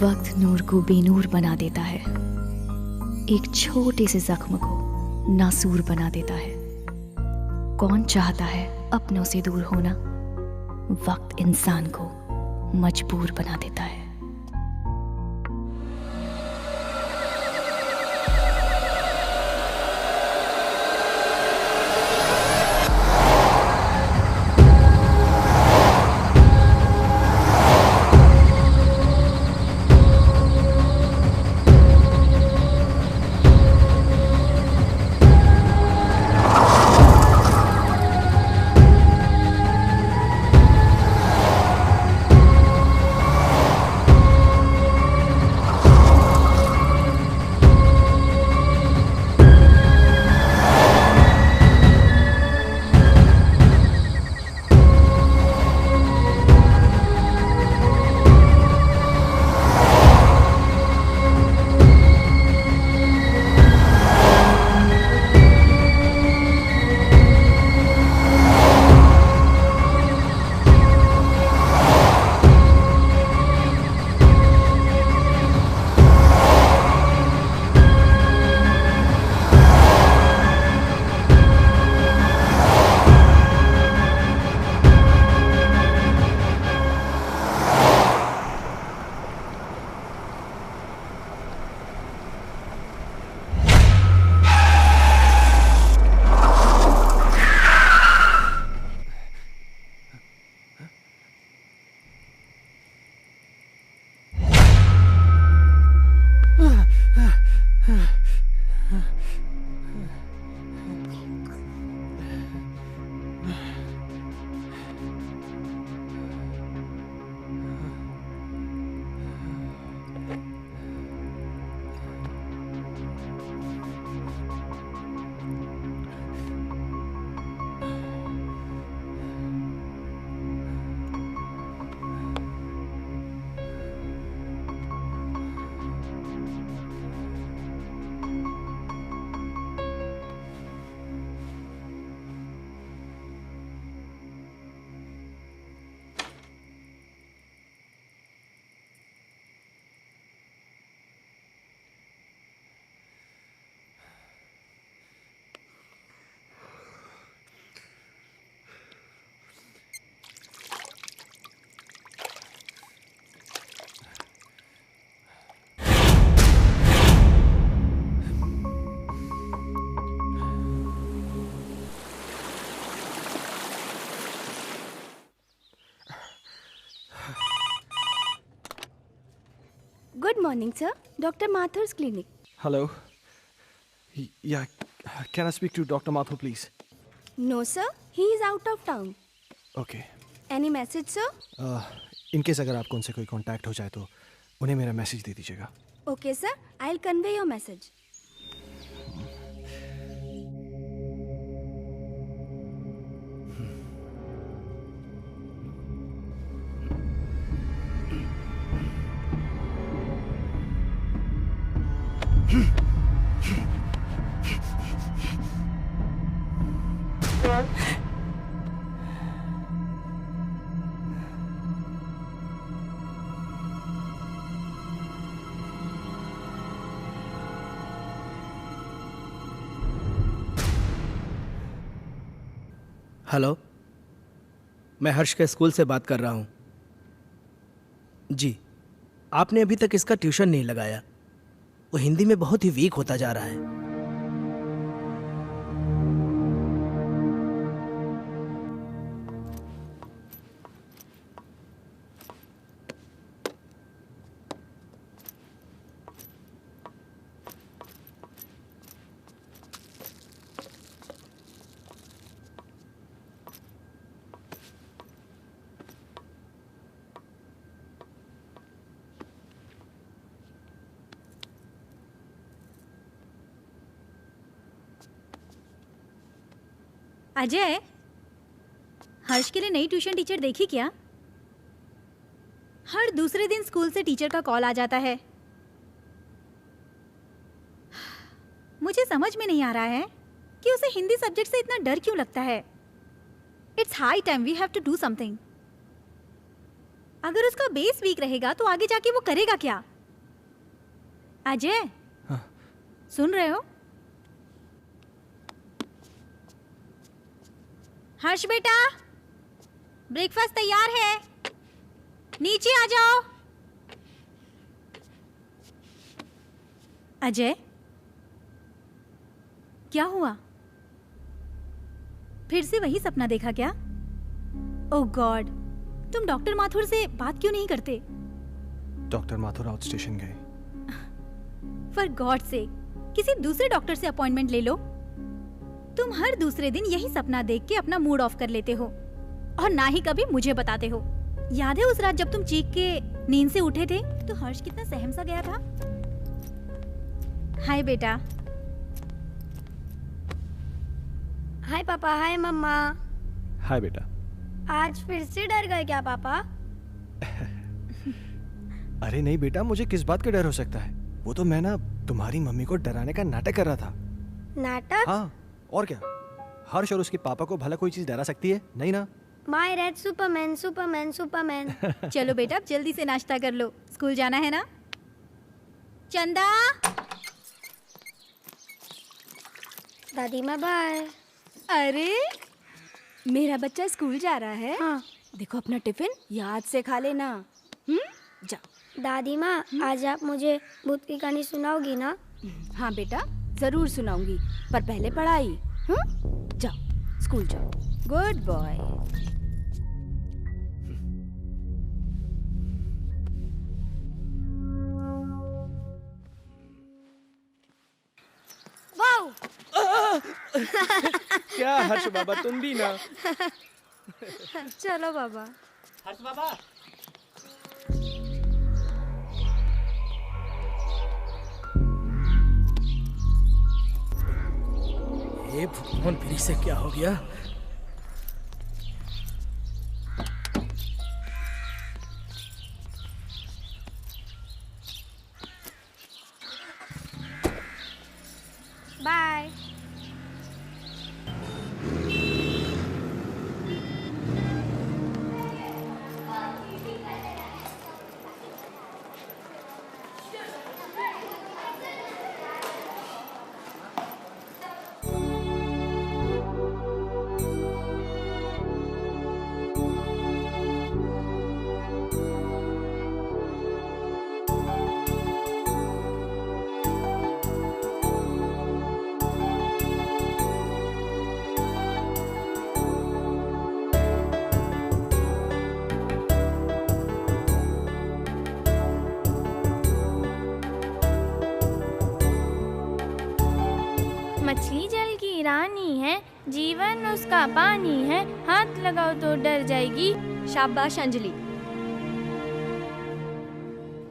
वक्त नूर को बेनूर बना देता है, एक छोटे से जख्म को नासूर बना देता है। कौन चाहता है अपनों से दूर होना? वक्त इंसान को मजबूर बना देता है। Good morning, sir. Dr. Mathur's clinic. Hello. Yeah, can I speak to Dr. Mathur, please? No, sir. He is out of town. Okay. Any message, sir? In case अगर आपको उनसे कोई कांटेक्ट हो जाए तो उन्हें मेरा मैसेज दे दीजिएगा. Okay, sir. I'll convey your message. Hello, मैं हर्ष के स्कूल से बात कर रहा हूँ। जी, आपने अभी तक इसका ट्यूशन नहीं लगाया। वो हिंदी में बहुत ही वीक होता जा रहा है। अजय, हर्ष के लिए नई ट्यूशन टीचर देखी क्या? हर दूसरे दिन स्कूल से टीचर का कॉल आ जाता है। मुझे समझ में नहीं आ रहा है कि उसे हिंदी सब्जेक्ट से इतना डर क्यों लगता है। It's high time we have to do something. अगर उसका बेस वीक रहेगा तो आगे जाके वो करेगा क्या? अजय, हाँ। सुन रहे हो? हर्ष बेटा, ब्रेकफास्ट तैयार है, नीचे आ जाओ। अजय, क्या हुआ? फिर से वही सपना देखा क्या? ओह गॉड, तुम डॉक्टर माथुर से बात क्यों नहीं करते? डॉक्टर माथुर आउट स्टेशन गए। फॉर गॉड से किसी दूसरे डॉक्टर से अपॉइंटमेंट ले लो। तुम हर दूसरे दिन यही सपना देख के अपना मूड ऑफ कर लेते हो और ना ही कभी मुझे बताते हो। याद है उस रात जब तुम चीख के नींद से उठे थे तो हर्ष कितना सहम सा गया था? हाय बेटा। हाय पापा, हाय मम्मा। हाय बेटा। आज फिर से डर गए क्या पापा? अरे नहीं बेटा, मुझे किस बात का डर हो सकता है? वो तो मैं ना तुम्हारी मम्मी को डराने का नाटक कर रहा था। नाटक? हाँ, और क्या? हर्ष और उसके पापा को भला कोई चीज डरा सकती है? नहीं ना? My red Superman Superman Superman. चलो बेटा, अब जल्दी से नाश्ता कर लो, स्कूल जाना है ना। चंदा। दादी माँ बाय। अरे मेरा बच्चा स्कूल जा रहा है। हाँ। देखो अपना टिफिन याद से खा लेना। जा। दादी माँ, आज आप मुझे भूत की कहानी सुनाओगी ना? हाँ बेटा, जरूर सुनाऊंगी, पर पहले पढ़ाई। जाओ, स्कूल जाओ। Good boy. वाओ! क्या हर्ष बाबा, तुम भी ना? चलो बाबा। हर्ष बाबा। ये भगवान, फिर से क्या हो गया? बाय। मछली जल की रानी है, जीवन उसका पानी है, हाथ लगाओ तो डर जाएगी। शाबाश अंजलि।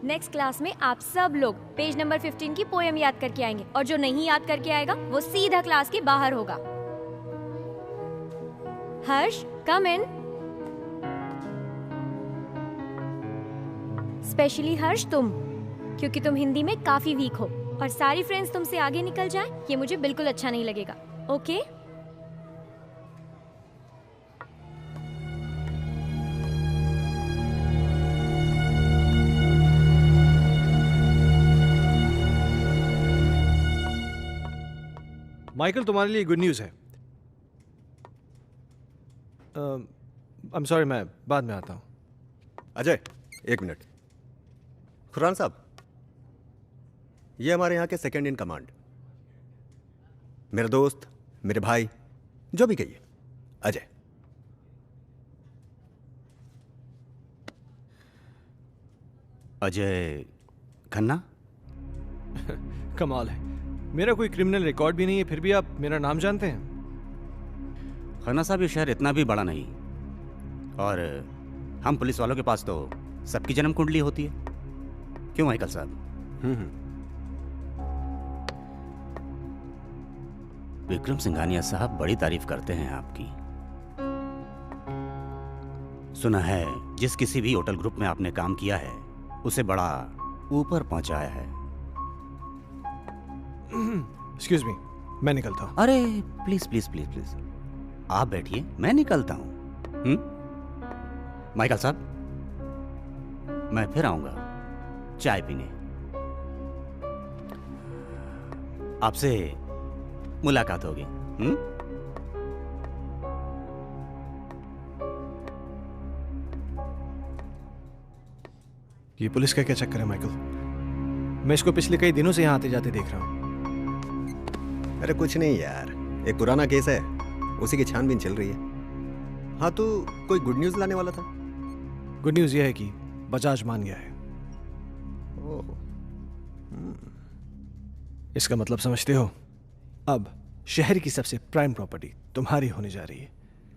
नेक्स्ट क्लास में आप सब लोग पेज नंबर 15 की पोएम याद करके आएंगे और जो नहीं याद करके आएगा वो सीधा क्लास के बाहर होगा। हर्ष, कम इन। स्पेशली हर्ष तुम, क्योंकि तुम हिंदी में काफी वीक हो और सारी फ्रेंड्स तुमसे आगे निकल जाएं, ये मुझे बिल्कुल अच्छा नहीं लगेगा। ओके? माइकल, तुम्हारे लिए गुड न्यूज़ है। आई एम सॉरी, मैं बाद में आता हूँ। अजय, एक मिनट। खुरान साहब, ये हमारे यहाँ के सेकंड इन कमांड, मेरे दोस्त, मेरे भाई, जो भी कहिए, अजय। अजय खन्ना? कमाल है, मेरा कोई क्रिमिनल रिकॉर्ड भी नहीं है, फिर भी आप मेरा नाम जानते हैं। खन्ना साहब, ये शहर इतना भी बड़ा नहीं, और हम पुलिस वालों के पास तो सबकी जन्म कुंडली होती है। क्यों माइकल साहब? विक्रम सिंघानिया साहब बड़ी तारीफ करते हैं आपकी। सुना है जिस किसी भी होटल ग्रुप में आपने काम किया है उसे बड़ा ऊपर पहुंचाया है। एक्सक्यूज मी, मैं निकलता हूँ। अरे प्लीज प्लीज प्लीज प्लीज, आप बैठिए, मैं निकलता हूँ। माइकल साहब, मैं फिर आऊंगा चाय पीने। आपसे मुलाकात होगी। ये पुलिस का क्या चक्कर है माइकल? मैं इसको पिछले कई दिनों से यहाँ आते जाते देख रहा हूँ। अरे कुछ नहीं यार, एक पुराना केस है, उसी की छानबीन चल रही है। हाँ तो कोई गुड न्यूज लाने वाला था? गुड न्यूज यह है कि बजाज मान गया है। इसका मतलब समझते हो? अब शहर की सबसे प्राइम प्रॉपर्टी तुम्हारी होने जा रही है।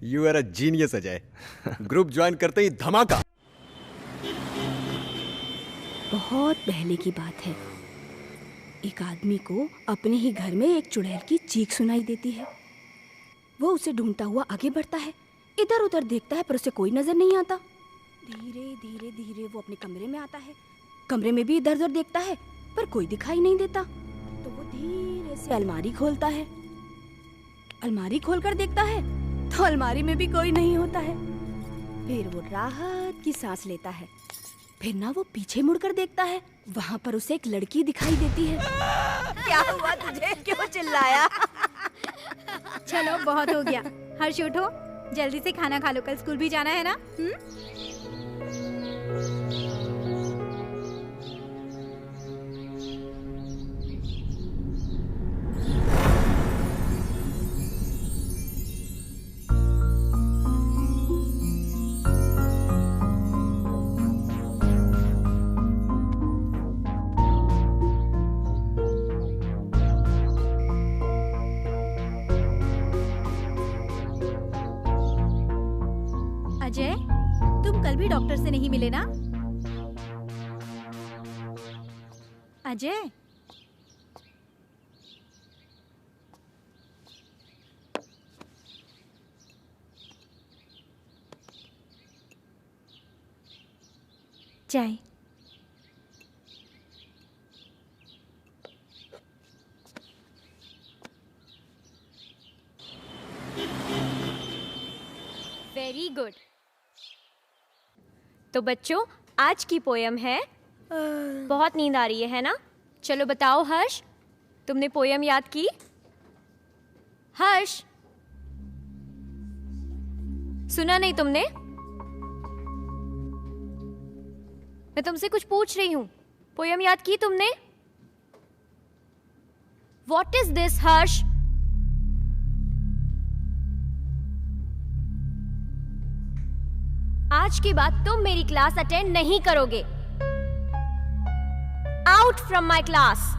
You are a genius Ajay. Group join करते ही धमाका। बहुत पहले की बात है, एक आदमी को अपने ही घर में एक चुड़ैल की चीख सुनाई देती है। वो उसे ढूंढता हुआ आगे बढ़ता है, इधर उधर देखता है पर उसे कोई नजर नहीं आता। धीरे धीरे धीरे वो अपने कमरे में आता है, कमरे में भी इधर उधर देखता है पर कोई दिखाई नहीं देता। तो वो धीरे से अलमारी खोलता है, अलमारी खोलकर देखता है तो अलमारी में भी कोई नहीं होता है। फिर वो राहत की सांस लेता है। फिर ना वो पीछे मुड़कर देखता है, वहाँ पर उसे एक लड़की दिखाई देती है। क्या हुआ तुझे, क्यों चिल्लाया? चलो बहुत हो गया, हर्ष उठो, जल्दी से खाना खा लो, कल स्कूल भी जाना है ना। अजय, तुम कल भी डॉक्टर से नहीं मिले ना? अजय, चाय। Very good. तो बच्चों, आज की पोयम है बहुत नींद आ रही है ना? चलो बताओ हर्ष, तुमने पोयम याद की? हर्ष, सुना नहीं तुमने? मैं तुमसे कुछ पूछ रही हूं, पोयम याद की तुमने? What is this, हर्ष? आज के बाद तुम मेरी क्लास अटेंड नहीं करोगे। Out from my class.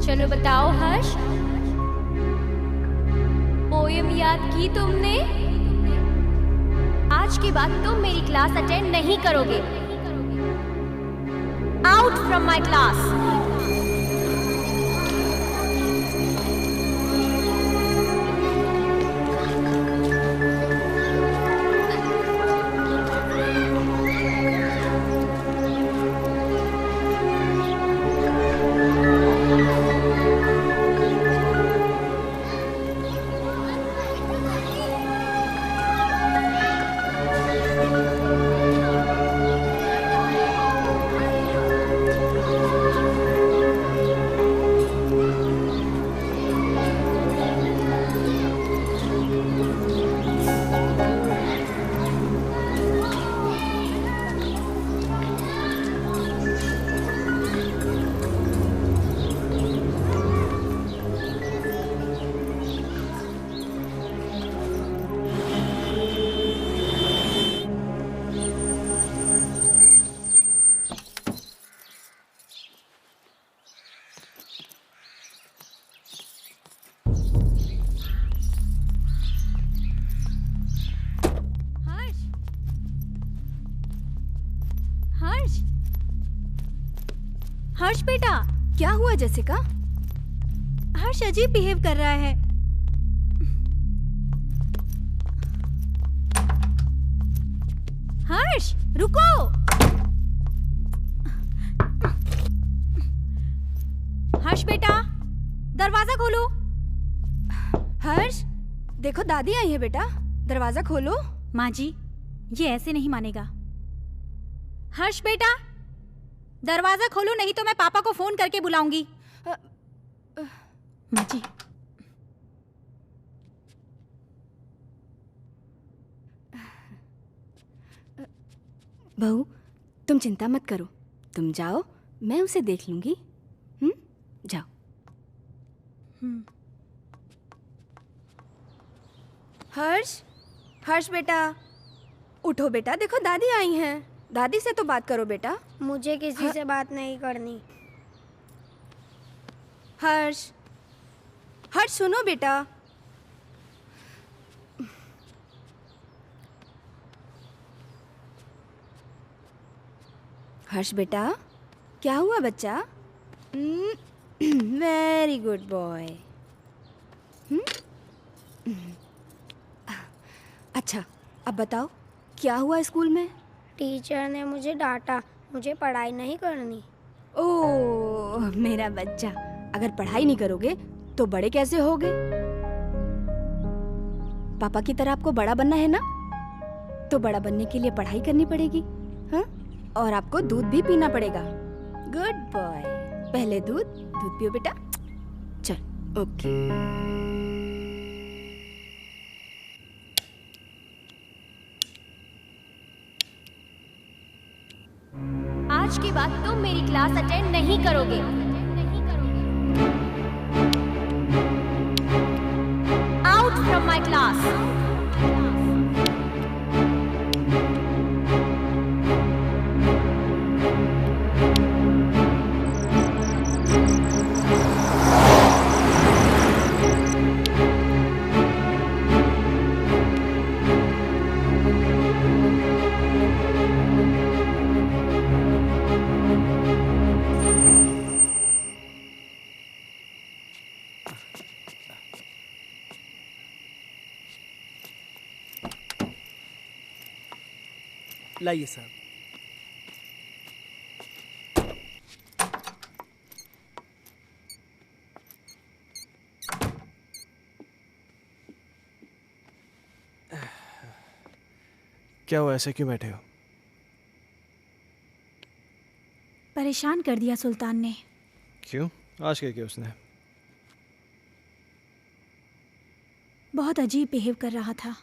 चलो बताओ हर्ष, पोयम याद की तुमने? आज के बाद तुम मेरी क्लास अटेंड नहीं करोगे। Out from my class. Harsh बेटा, क्या हुआ जेसिका? हर्ष अजीब बिहेव कर रहा है। हर्ष रुको। हर्ष बेटा, दरवाजा खोलो। हर्ष, देखो दादी आई है बेटा, दरवाजा खोलो। माँ जी, ये ऐसे नहीं मानेगा। हर्ष बेटा, दरवाजा खोलो, नहीं तो मैं पापा को फोन करके बुलाऊंगी। माँ जी। बहू, तुम चिंता मत करो, तुम जाओ, मैं उसे देख लूंगी। जाओ। हर्ष, हर्ष बेटा, उठो बेटा, देखो दादी आई हैं। दादी से तो बात करो बेटा। मुझे किसी से बात नहीं करनी। हर्ष, हर्ष सुनो बेटा। हर्ष बेटा, क्या हुआ बच्चा? Very good boy. अच्छा, अब बताओ क्या हुआ स्कूल में? टीचर ने मुझे डांटा, मुझे पढ़ाई नहीं करनी। ओह मेरा बच्चा, अगर पढ़ाई नहीं करोगे तो बड़े कैसे होगे? पापा की तरह आपको बड़ा बनना है ना, तो बड़ा बनने के लिए पढ़ाई करनी पड़ेगी। हाँ, और आपको दूध भी पीना पड़ेगा। गुड बॉय, पहले दूध पियो बेटा। चल, ओके। आज के बाद तुम मेरी क्लास अटेंड नहीं करोगे। Out from my class. लाइए साहब। क्या हुआ, ऐसे क्यों बैठे हो? परेशान कर दिया सुल्तान ने। क्यों? आज क्या किया उसने? बहुत अजीब बिहेव कर रहा था।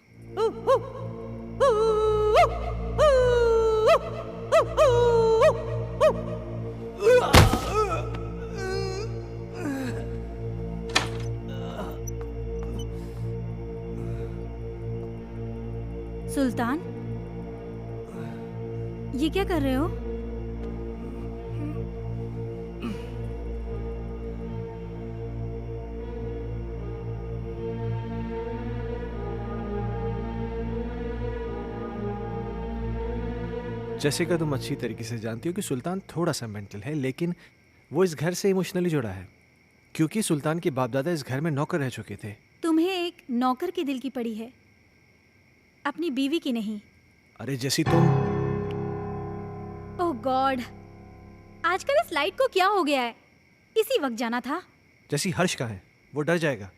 सुल्तान, ये क्या कर रहे हो? जैसिका, तुम अच्छी तरीके से जानती हो कि सुल्तान थोड़ा सा मेंटल है, लेकिन वो इस घर से इमोशनली जुड़ा है क्योंकि सुल्तान के बाप दादा इस घर में नौकर रह चुके थे। तुम्हें एक नौकर के दिल की पड़ी है, अपनी बीवी की नहीं। अरे जैसी तुम। ओह गॉड, आजकल इस लाइट को क्या हो गया है? इसी वक्त जाना था। जैसी हर्ष का है, वो डर जाएगा।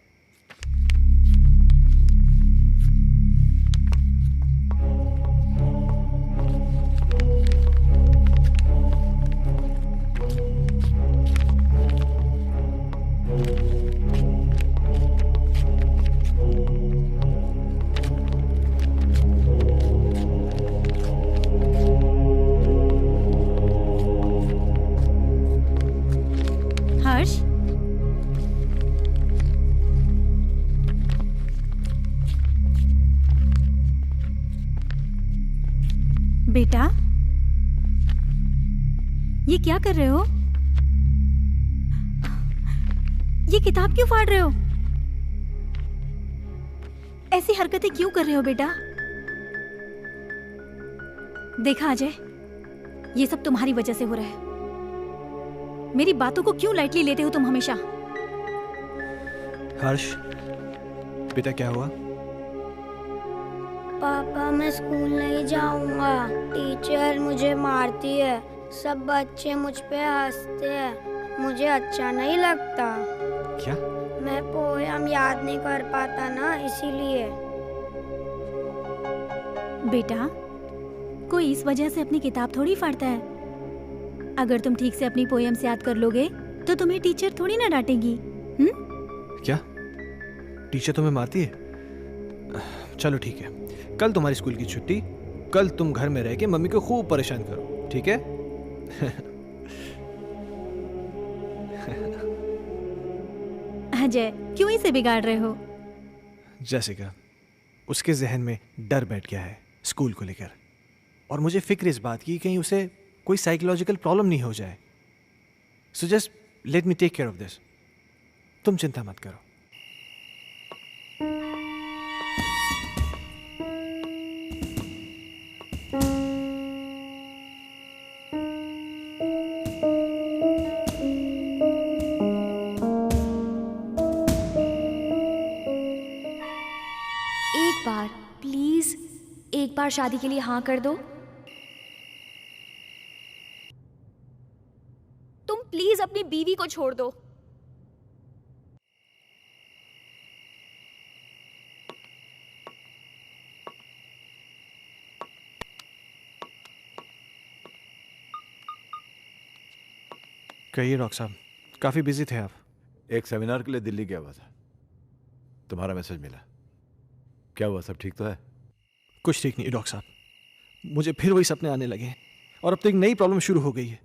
हर्ष, बेटा, ये क्या कर रहे हो? ये किताब क्यों फाड़ रहे हो? ऐसी हरकतें क्यों कर रहे हो बेटा? देखा अजय, ये सब तुम्हारी वजह से हो रहा है। मेरी बातों को क्यों लाइटली लेते हो तुम हमेशा? हर्ष, बेटा क्या हुआ? पापा मैं स्कूल नहीं जाऊंगा, टीचर मुझे मारती है, सब बच्चे मुझ पे हंसते हैं, मुझे अच्छा नहीं लगता। क्या? मैं पोयम याद नहीं कर पाता ना, इसीलिए। बेटा, कोई इस वजह से अपनी किताब थोड़ी फाड़ता है। अगर तुम ठीक से अपनी पोएम्स याद कर लोगे तो तुम्हें टीचर थोड़ी ना डांटेगी। क्या टीचर तुम्हें मारती है? चलो ठीक है, कल तुम्हारी स्कूल की छुट्टी, कल तुम घर में रह के मम्मी को खूब परेशान करो, ठीक है? अजय, क्यों इसे बिगाड़ रहे हो? जैसिका, उसके जहन में डर बैठ गया है स्कूल को लेकर, और मुझे फिक्र इस बात की कहीं उसे कोई साइकोलॉजिकल प्रॉब्लम नहीं हो जाए। So just let me take care of this. तुम चिंता मत करो। एक बार प्लीज, एक बार शादी के लिए हाँ कर दो। तुम प्लीज अपनी बीवी को छोड़ दो। कहिए डॉक्टर साहब, काफी बिजी थे आप। एक सेमिनार के लिए दिल्ली गया हुआ था, तुम्हारा मैसेज मिला। क्या हुआ, सब ठीक तो है? कुछ ठीक नहीं डॉक्टर साहब, मुझे फिर वही सपने आने लगे हैं और अब तो एक नई प्रॉब्लम शुरू हो गई है।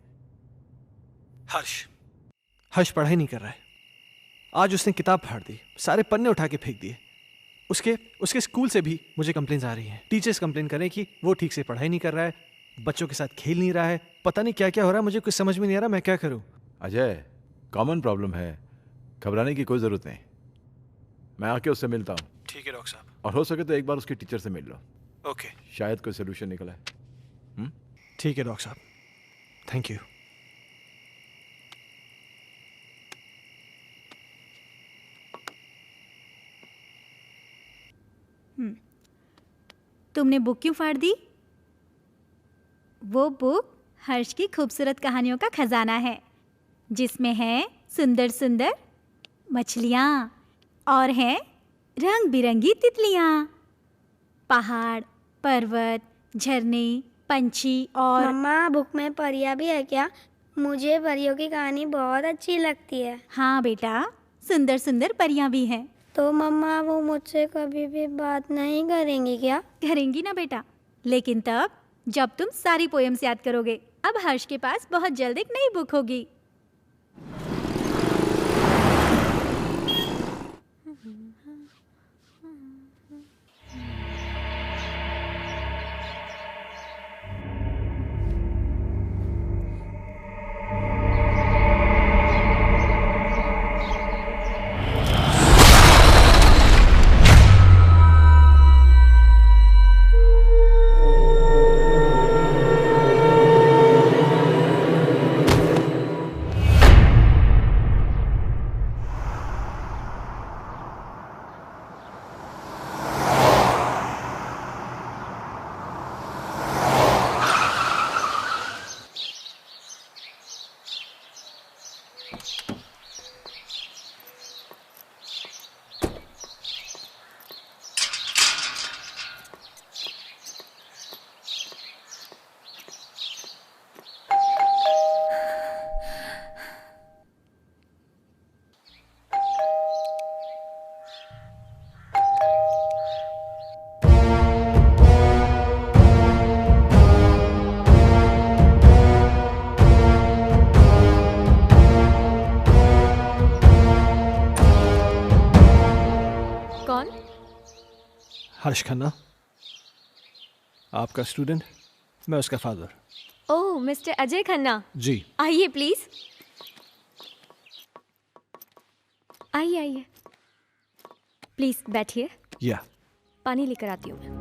हर्ष पढ़ाई नहीं कर रहा है। आज उसने किताब फाड़ दी, सारे पन्ने उठा के फेंक दिए। उसके स्कूल से भी मुझे कंप्लेंट्स आ रही हैं। टीचर्स कंप्लेन कर रहे हैं कि वो ठीक से पढ़ाई नहीं कर रहा है, बच्चों के साथ खेल नहीं रहा है, पता नहीं क्या क्या हो रहा है। मुझे कुछ समझ में नहीं आ रहा, मैं क्या करूं? अजय, कॉमन प्रॉब्लम है, घबराने की कोई जरूरत नहीं। मैं आके उससे मिलता हूँ। ठीक है डॉक्टर साहब। और हो सके तो एक बार उसके टीचर से मिल लो। ओके, शायद कोई सोल्यूशन निकला है। ठीक है डॉक्टर साहब, थैंक यू। तुमने बुक क्यों फाड़ दी? वो बुक हर्ष की खूबसूरत कहानियों का खजाना है, जिसमें है सुंदर सुंदर मछलियाँ और हैं रंग बिरंगी तितलियाँ, पहाड़, पर्वत, झरने, पंछी और। मम्मा, बुक में परियां भी है क्या? मुझे परियों की कहानी बहुत अच्छी लगती है। हाँ बेटा, सुंदर सुंदर परियां भी हैं। तो मम्मा, वो मुझसे कभी भी बात नहीं करेंगी क्या? करेंगी ना बेटा, लेकिन तब जब तुम सारी पोएम्स याद करोगे। अब हर्ष के पास बहुत जल्द एक नई बुक होगी। हर्ष खन्ना, आपका स्टूडेंट, मैं उसका फादर। ओह, मिस्टर अजय खन्ना, जी। आइए प्लीज। आइए आइए, प्लीज बैठिए। या पानी लेकर आती हूँ मैं।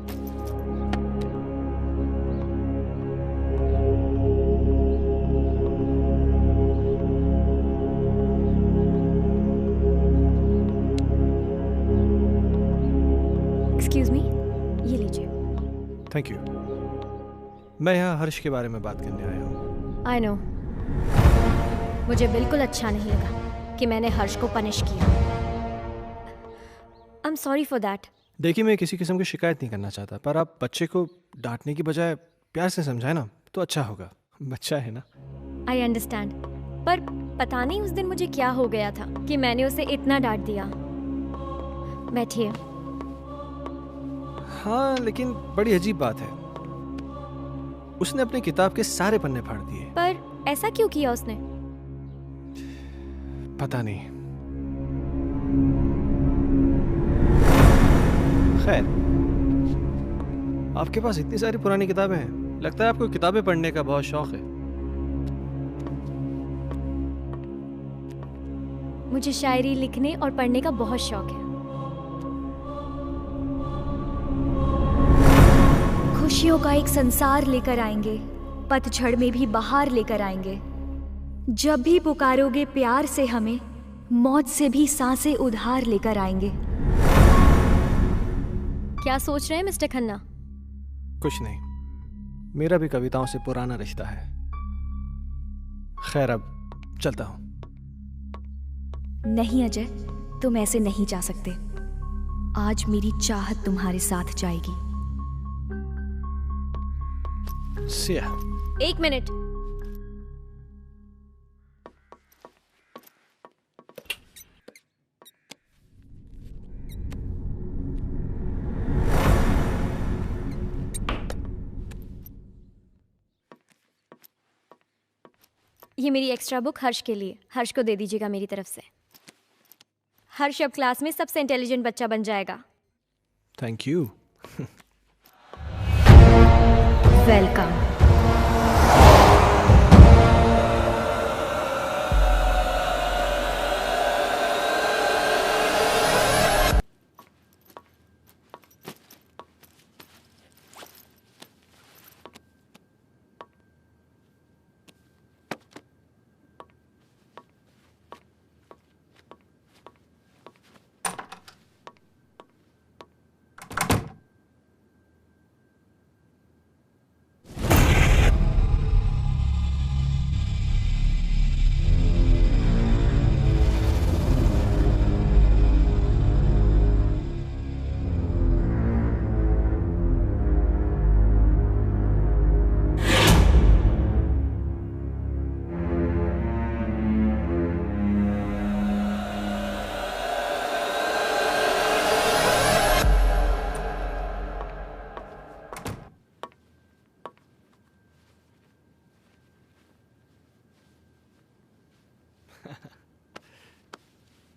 एक्सक्यूज मी, ये लीजिए। Thank you. मैं यहाँ हर्ष के बारे में बात करने आया हूँ। आई नो, मुझे बिल्कुल अच्छा नहीं लगा कि मैंने हर्ष को पनिश किया। I am sorry for that. देखिए, मैं किसी किस्म की शिकायत नहीं करना चाहता, पर आप बच्चे को डांटने की बजाय प्यार से समझाए ना तो अच्छा होगा। बच्चा है ना। आई अंडरस्टैंड, पर पता नहीं उस दिन मुझे क्या हो गया था कि मैंने उसे इतना डांट दिया। बैठिए। हाँ, लेकिन बड़ी अजीब बात है, उसने अपनी किताब के सारे पन्ने फाड़ दिए। पर ऐसा क्यों किया उसने? पता नहीं। खैर, आपके पास इतनी सारी पुरानी किताबें हैं, लगता है आपको किताबें पढ़ने का बहुत शौक है। मुझे शायरी लिखने और पढ़ने का बहुत शौक है। खुशियों का एक संसार लेकर आएंगे, पतझड़ में भी बहार लेकर आएंगे। जब भी पुकारोगे प्यार से हमें, मौत से भी सांसें उधार लेकर आएंगे। क्या सोच रहे हैं मिस्टर खन्ना? कुछ नहीं, मेरा भी कविताओं से पुराना रिश्ता है। खैर, अब चलता हूं। नहीं अजय, तुम ऐसे नहीं जा सकते। आज मेरी चाहत तुम्हारे साथ जाएगी। सिया। एक मिनट। ये मेरी एक्स्ट्रा बुक हर्ष के लिए। हर्ष को दे दीजिएगा मेरी तरफ से। हर्ष अब क्लास में सबसे इंटेलिजेंट बच्चा बन जाएगा। Thank you. वेलकम।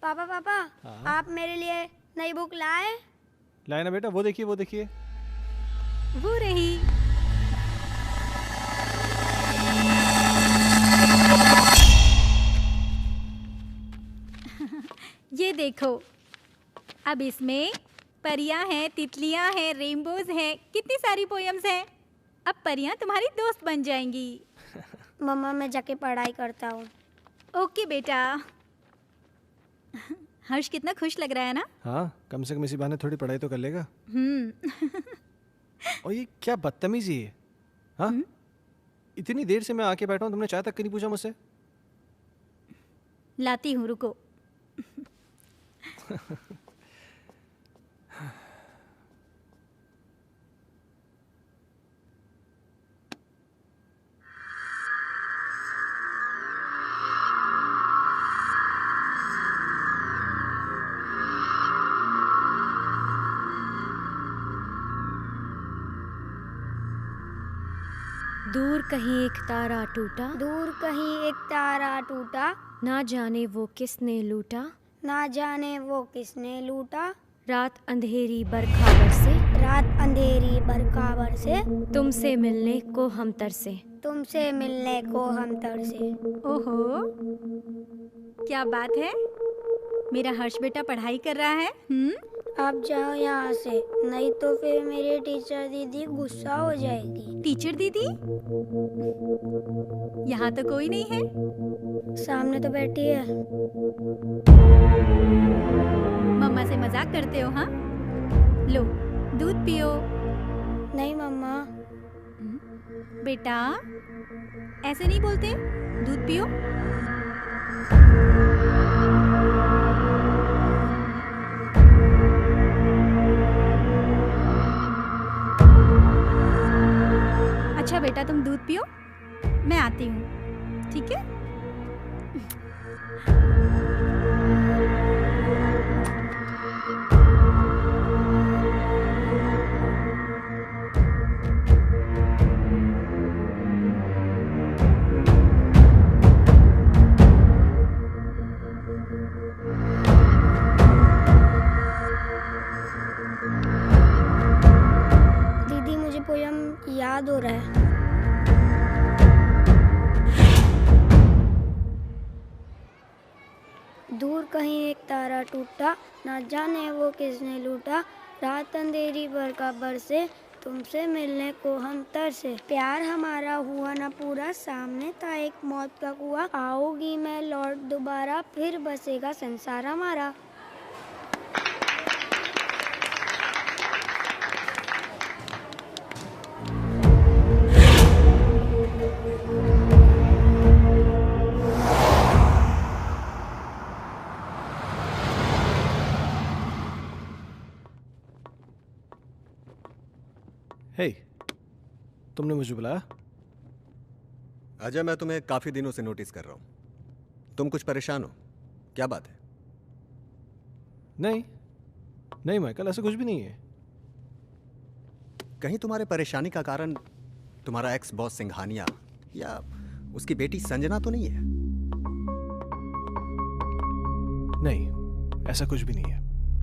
पापा पापा, आप मेरे लिए नई बुक लाए? लाए ना बेटा, वो देखिए वो देखिए। वो रही। ये देखो, अब इसमें परियां हैं, तितलियां हैं, रेनबोज हैं, कितनी सारी पोएम्स हैं। अब परियां तुम्हारी दोस्त बन जाएंगी। मम्मा, मैं जाके पढ़ाई करता हूँ। ओके बेटा। हर्ष कितना खुश लग रहा है ना? हाँ, कम से कम इसी बहाने थोड़ी पढ़ाई तो कर लेगा। और ये क्या बदतमीजी है? हाँ, इतनी देर से मैं आके बैठा हूँ, तुमने चाय तक नहीं पूछा मुझसे। लाती हूँ, रुको। दूर कहीं एक तारा टूटा, दूर कहीं एक तारा टूटा, ना जाने वो किसने लूटा, ना जाने वो किसने लूटा, रात अंधेरी बरखा बरसे, रात अंधेरी बरकाबर से, तुमसे मिलने को हम तरसे। तुमसे मिलने को हम तरसे। ओहो, क्या बात है, मेरा हर्ष बेटा पढ़ाई कर रहा है। आप जाओ यहाँ से, नहीं तो फिर मेरी टीचर दीदी गुस्सा हो जाएगी। टीचर दीदी? यहाँ तो कोई नहीं है। सामने तो बैठी है। मम्मा से मजाक करते हो? हाँ, लो दूध पियो। नहीं मम्मा। बेटा ऐसे नहीं बोलते, दूध पियो। अच्छा बेटा, तुम दूध पियो, मैं आती हूँ, ठीक है? दीदी मुझे पोयम याद हो रहा है। दूर कहीं एक तारा टूटा, ना जाने वो किसने लूटा, रात अंधेरी बरकाबर से, तुमसे मिलने को हम तरसे। प्यार हमारा हुआ ना पूरा, सामने था एक मौत का कुआं, आओगी मैं लौट दोबारा, फिर बसेगा संसार हमारा। हे, तुमने मुझे बुलाया? अजय, मैं तुम्हें काफी दिनों से नोटिस कर रहा हूं। तुम कुछ परेशान हो, क्या बात है? नहीं नहीं माइकल, ऐसा कुछ भी नहीं है। कहीं तुम्हारे परेशानी का कारण तुम्हारा एक्स बॉस सिंघानिया या उसकी बेटी संजना तो नहीं है? नहीं, ऐसा कुछ भी नहीं है।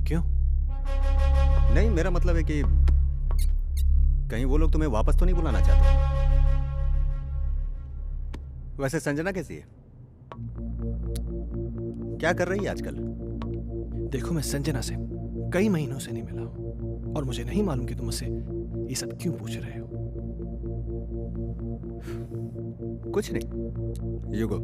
क्यों? नहीं, मेरा मतलब है कि कहीं वो लोग तुम्हें वापस तो नहीं बुलाना चाहते? वैसे संजना कैसी है? क्या कर रही है आजकल? देखो, मैं संजना से कई महीनों से नहीं मिला हूं और मुझे नहीं मालूम कि तुम मुझसे ये सब क्यों पूछ रहे हो। कुछ नहीं, यू गो।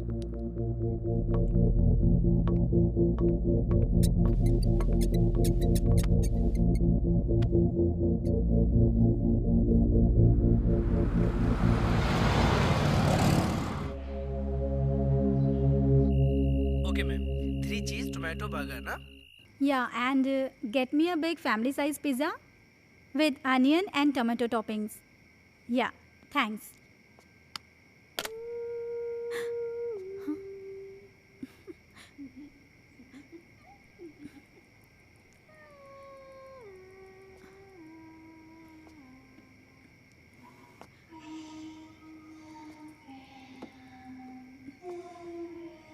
ओके मैम, 3 चीज टोमेटो बर्गर ना? Yeah, and get me a big family size pizza with onion and tomato toppings. Yeah, thanks.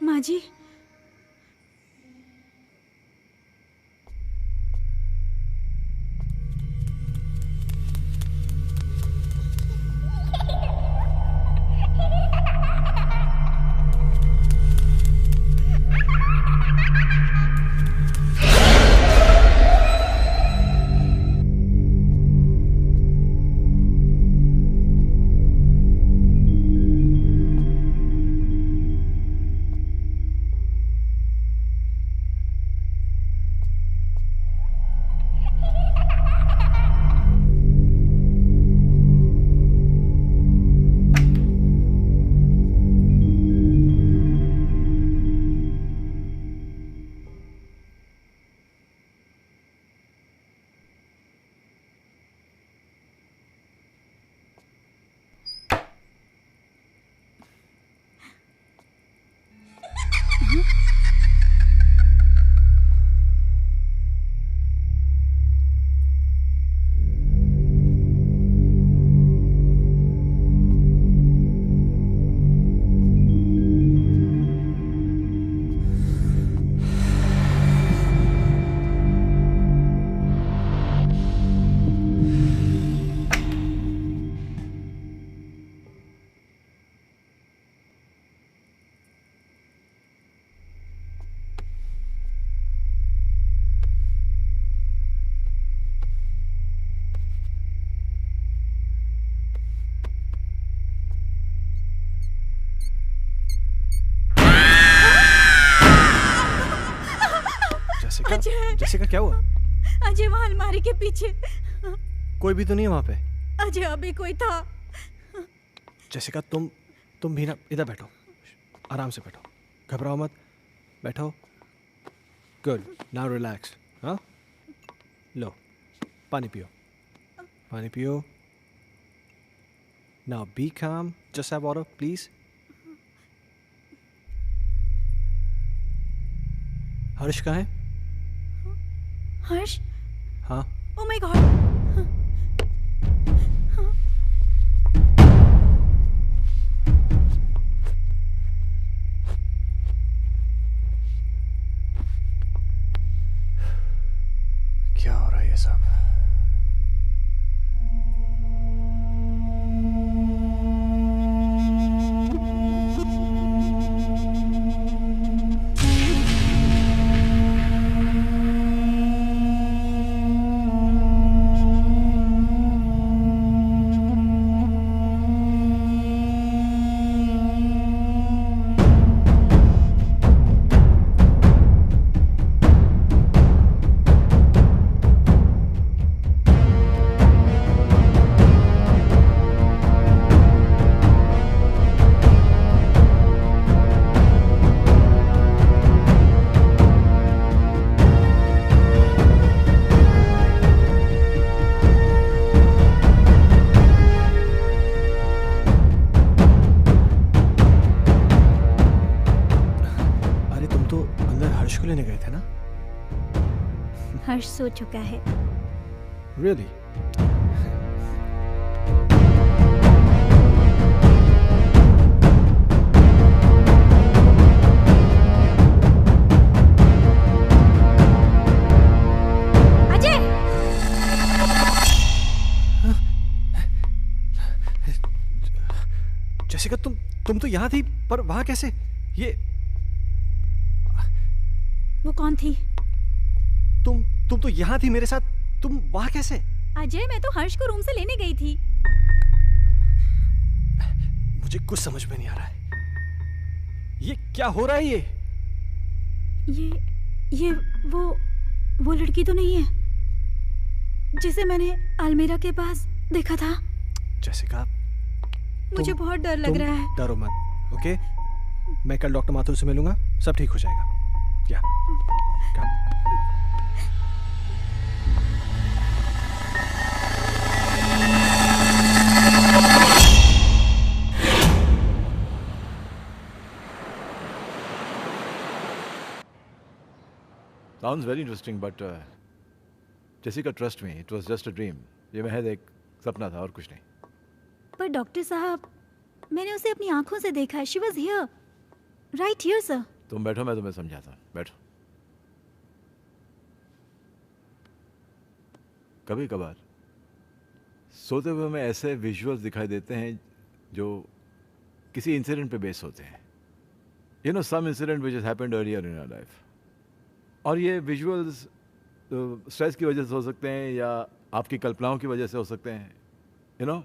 माँ जी, जैसिका, अजय। जैसिका क्या हुआ? अजय वहाँ अलमारी के पीछे। कोई भी तो नहीं है वहां पे। अजय अभी कोई था। जैसिका तुम भी ना इधर बैठो, आराम से बैठो, घबराओ मत, बैठो। Good, now relax. हाँ, लो पानी पियो, पानी पियो। नाउ बी काम, जस्ट हैव वाटर प्लीज। हर्ष कहाँ है? हर्ष? हाँ, ओह माय गॉड। क्या हो रहा है ये सब? को लेने गए थे ना? हर्ष सो चुका है। Really? अजय! जैसिका तुम तो यहाँ थी, पर वहाँ कैसे? ये वो कौन थी? तुम तो यहाँ थी मेरे साथ, तुम वहाँ कैसे? अजय, मैं तो हर्ष को रूम से लेने गई थी। मुझे कुछ समझ में नहीं आ रहा है। ये क्या हो रहा है ये वो लड़की तो नहीं है जिसे मैंने अलमीरा के पास देखा था? जैसिका, मुझे बहुत डर लग रहा है। डरो मत, ओके? मैं कल डॉक्टर माथुर से मिलूंगा, सब ठीक हो जाएगा। क्या? Sounds very interesting, but Jessica, trust me, it was just a dream. ये महज एक सपना था और कुछ नहीं। पर डॉक्टर साहब, मैंने उसे अपनी आंखों से देखा है। She was here, right here, sir. तुम बैठो, मैं तुम्हें समझाता हूँ। बैठो। कभी कभार सोते हुए हमें ऐसे विजुअल्स दिखाई देते हैं जो किसी इंसिडेंट पे बेस होते हैं। You know, some incident which has happened earlier in our life. और ये विजुअल्स स्ट्रेस की वजह से हो सकते हैं या आपकी कल्पनाओं की वजह से हो सकते हैं। You know,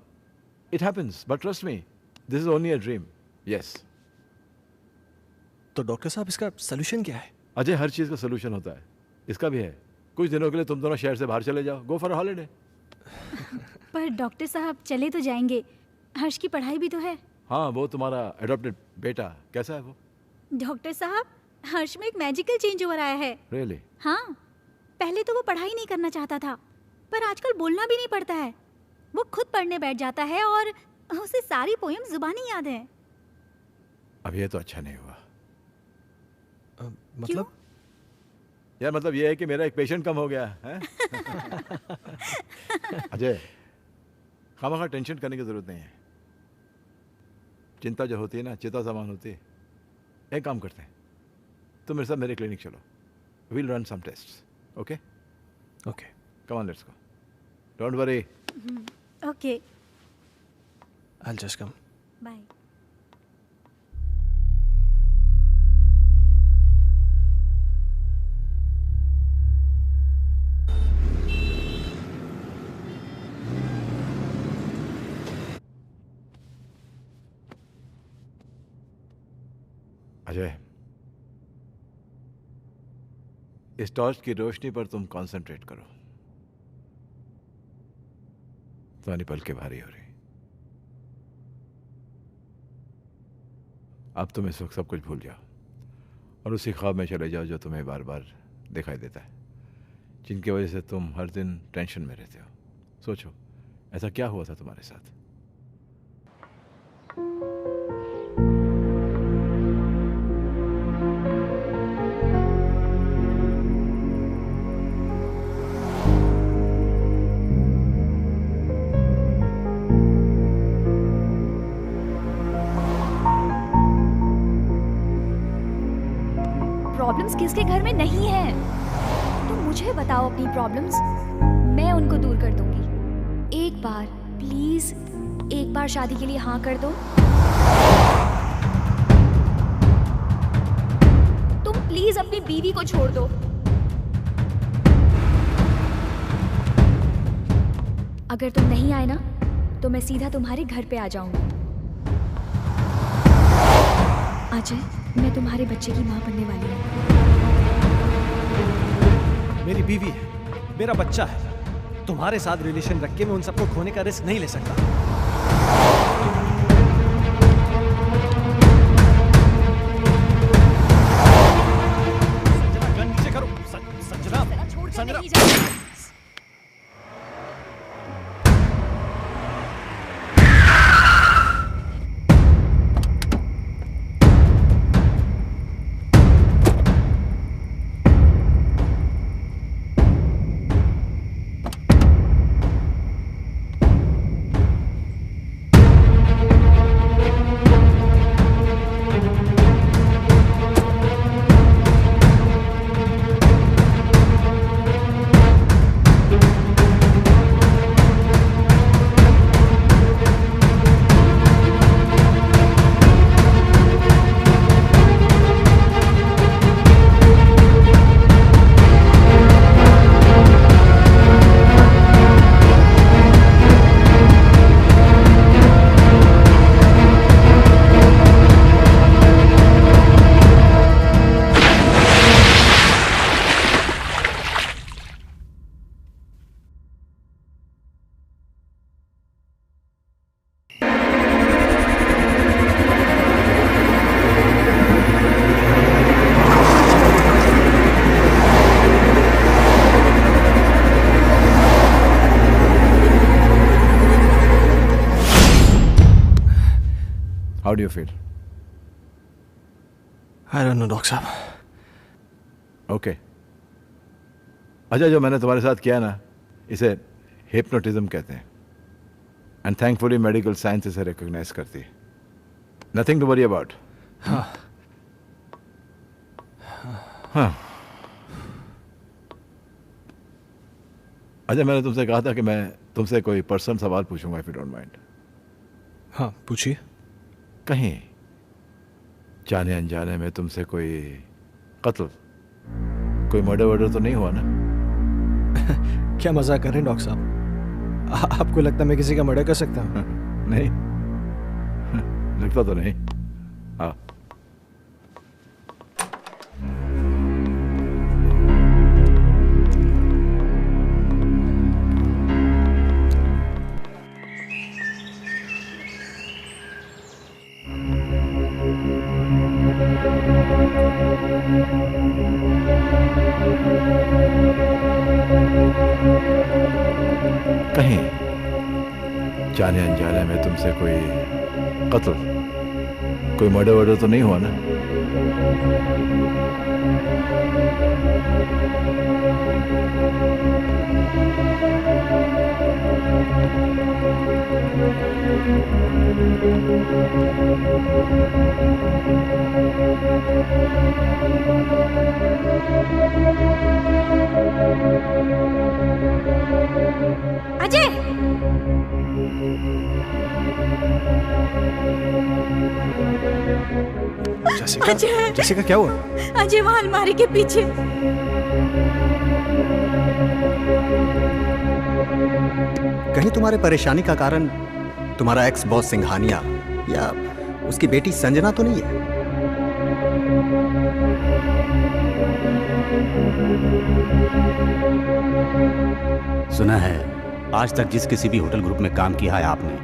it happens, but trust me, this is only a dream. Yes. तो डॉक्टर साहब, इसका सोल्यूशन क्या है? अजय, हर चीज़ का सोल्यूशन होता है, इसका भी है। कुछ दिनों के लिए तुम दोनों शहर से बाहर चले जाओ, गो फॉर हॉलीडे। पर डॉक्टर साहब, चले तो जाएंगे, हर्ष की पढ़ाई भी तो है। हाँ, वो तुम्हारा एडॉप्टेड बेटा कैसा है वो? डॉक्टर साहब, हर्ष में एक मैजिकल चेंज ओवर आया है। Really? हाँ, पहले तो वो पढ़ाई नहीं करना चाहता था, पर आजकल बोलना भी नहीं पड़ता है। वो खुद पढ़ने बैठ जाता है और उसे सारी पोएम जुबानी याद है। अब ये तो अच्छा नहीं हुआ। मतलब? यार, मतलब ये है कि मेरा एक पेशेंट कम हो गया है। अजय, खामखा टेंशन करने की जरूरत नहीं है। चिंता जो होती है ना, चिता समान होती है। एक काम करते हैं, तुम मेरे साथ मेरे क्लिनिक चलो, we'll run some tests, okay? Okay. Come on, let's go. Don't worry. Okay. I'll just come. Bye. Ajay, इस टॉर्च की रोशनी पर तुम कंसंट्रेट करो। तुम्हारी पलकें भारी हो रही। अब तुम इस वक्त सब कुछ भूल जाओ और उसी ख्वाब में चले जाओ जो तुम्हें बार बार दिखाई देता है, जिनकी वजह से तुम हर दिन टेंशन में रहते हो। सोचो, ऐसा क्या हुआ था तुम्हारे साथ? प्रॉब्लम्स किसके घर में नहीं है? तुम मुझे बताओ अपनी प्रॉब्लम्स, मैं उनको दूर कर दूंगी। एक बार प्लीज, एक बार शादी के लिए हाँ कर दो। तुम प्लीज अपनी बीवी को छोड़ दो। अगर तुम नहीं आए ना तो मैं सीधा तुम्हारे घर पे आ जाऊंगी। अजय, मैं तुम्हारे बच्चे की माँ बनने वाली हूँ। मेरी बीवी है, मेरा बच्चा है। तुम्हारे साथ रिलेशन रख के मैं उन सबको खोने का रिस्क नहीं ले सकता। संजना, गन नीचे करो। Sanjana, Sanjana. How do you feel? I don't know, doctor साहब। ओके। अच्छा, जो मैंने तुम्हारे साथ किया ना, इसे हिप्नोटिज्म कहते हैं। एंड थैंकफुली मेडिकल साइंस इसे रिकॉग्नाइज करती है। Nothing to worry about. हाँ। अच्छा, मैंने तुमसे कहा था कि मैं तुमसे कोई पर्सनल सवाल पूछूंगा, इफ यू डोंट माइंड। हाँ, पूछिए। कहीं जाने अनजाने में तुमसे कोई कत्ल, कोई मर्डर वर्डर तो नहीं हुआ ना? क्या मजाक कर रहे हैं डॉक्टर साहब? आपको लगता है मैं किसी का मर्डर कर सकता हूँ? नहीं, लगता तो नहीं। हाँ। कहीं जाने अनजाने में तुमसे कोई कत्ल, कोई मर्डर वर्डर तो नहीं हुआ ना? अजय! जैसिका, जैसिका क्या हुआ? अजय वहां अलमारी के पीछे। कहीं तुम्हारे परेशानी का कारण तुम्हारा एक्स बॉस सिंघानिया या उसकी बेटी संजना तो नहीं है? सुना है आज तक जिस किसी भी होटल ग्रुप में काम किया है आपने,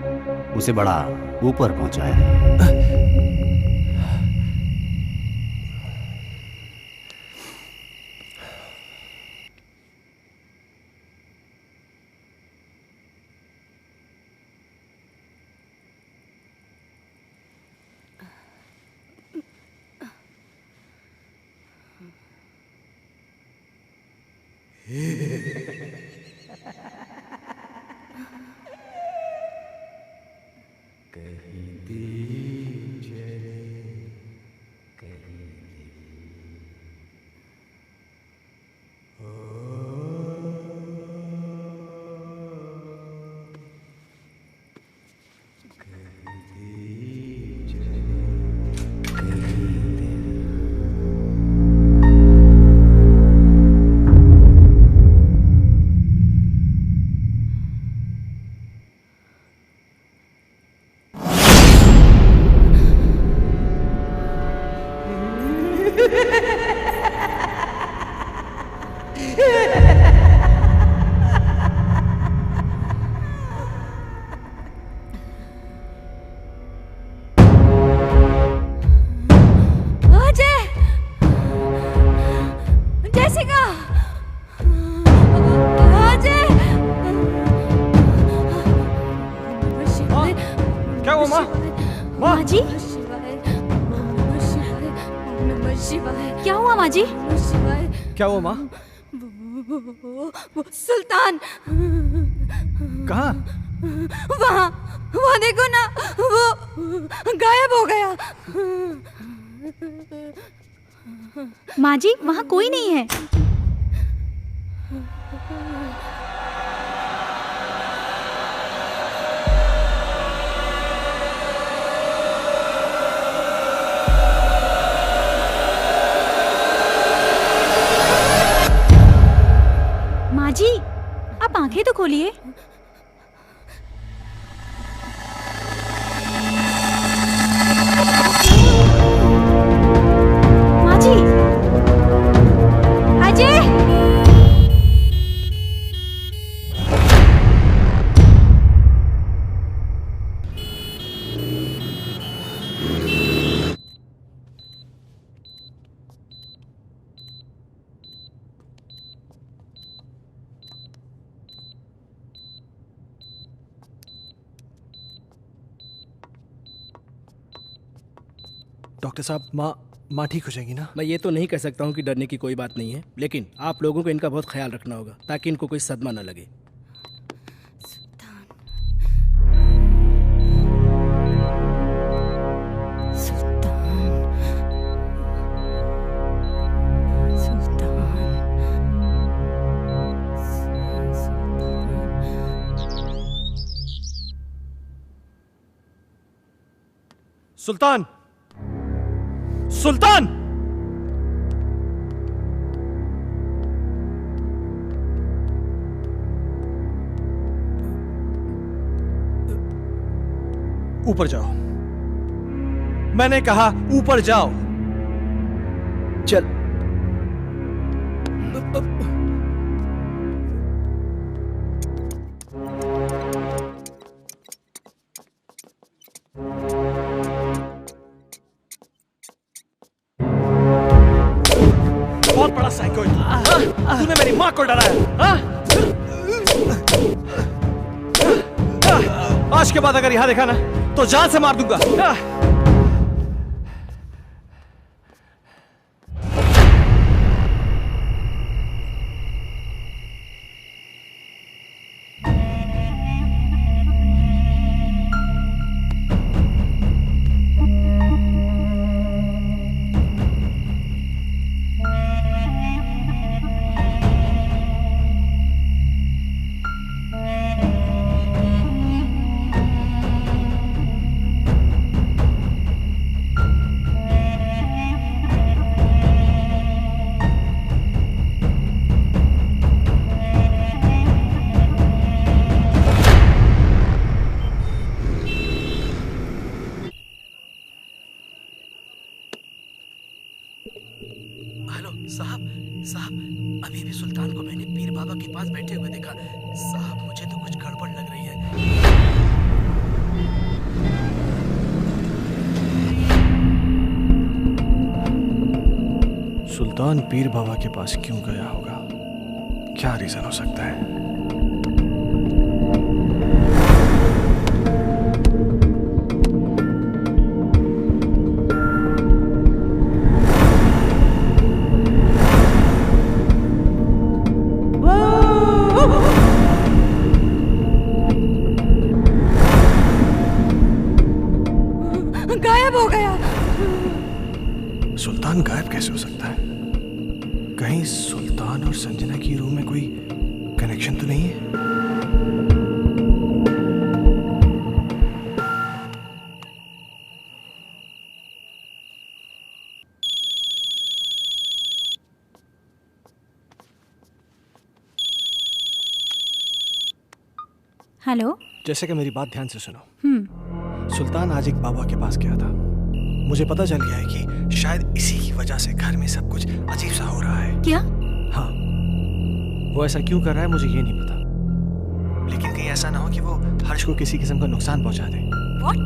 उसे बड़ा ऊपर पहुंचाया है। क्या हुआ माँ? वो सुल्तान कहाँ? वहाँ देखो ना, वो गायब हो गया। माँ जी वहाँ कोई नहीं है। जी आप आंखें तो खोलिए। माँ जी, अजय, डॉक्टर साहब माँ ठीक हो जाएगी ना? मैं ये तो नहीं कह सकता हूँ कि डरने की कोई बात नहीं है, लेकिन आप लोगों को इनका बहुत ख्याल रखना होगा ताकि इनको कोई सदमा न लगे। सुल्तान, सुल्तान! ऊपर जाओ। मैंने कहा ऊपर जाओ। चल। बहुत बड़ा साइको है। तूने मेरी माँ को डराया। आज के बाद अगर यहां देखा ना तो जान से मार दूंगा। सुल्तान को मैंने पीर बाबा के पास बैठे हुए देखा। साहब मुझे तो कुछ गड़बड़ लग रही है। सुल्तान पीर बाबा के पास क्यों गया होगा? क्या रीजन हो सकता है? गायब हो गया। सुल्तान गायब कैसे हो सकता है? कहीं सुल्तान और संजना की रूम में कोई कनेक्शन तो नहीं है? हेलो। जैसे कि मेरी बात ध्यान से सुनो। सुल्तान आज एक बाबा के पास गया था। मुझे पता चल गया है कि शायद इसी की वजह से घर में सब कुछ अजीब सा हो रहा है। क्या? हाँ, वो ऐसा क्यों कर रहा है मुझे ये नहीं पता, लेकिन कहीं ऐसा ना हो कि वो हर्ष को किसी किस्म का नुकसान पहुंचा दे। What?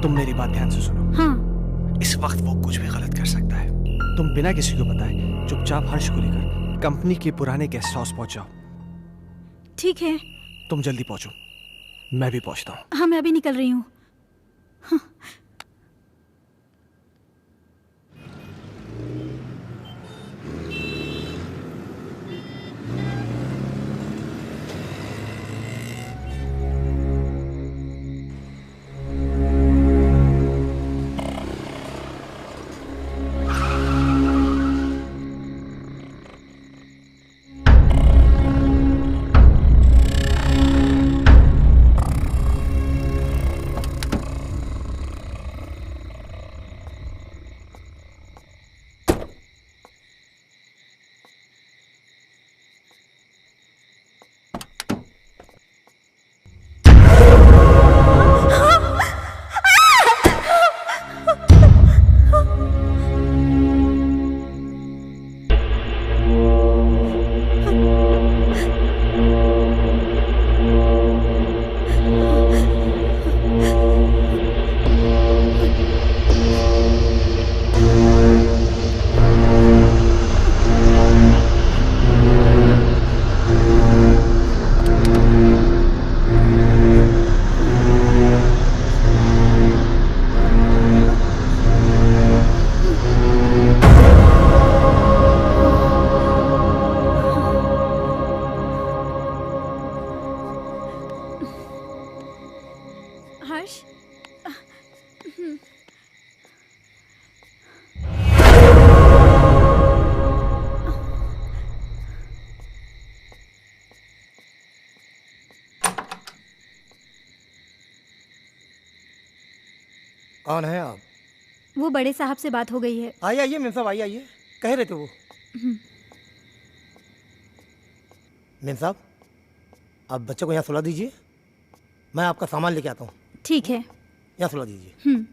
तुम मेरी बात ध्यान से सुनो। हाँ। इस वक्त वो कुछ भी गलत कर सकता है। तुम बिना किसी को बताए चुपचाप हर्ष को लेकर कंपनी के पुराने गेस्ट हाउस पहुंच जाओ। ठीक है। तुम जल्दी पहुंचो, मैं भी पहुंचता हूँ। हाँ, मैं अभी निकल रही हूँ। हाँ। हर्ष। कौन है आप? वो बड़े साहब से बात हो गई है। आइए आइए मेम साहब, आइए आइए। कह रहे थे वो। मेम साहब, आप बच्चे को यहाँ सुला दीजिए, मैं आपका सामान लेके आता हूँ। ठीक है। यहाँ सुला दीजिए।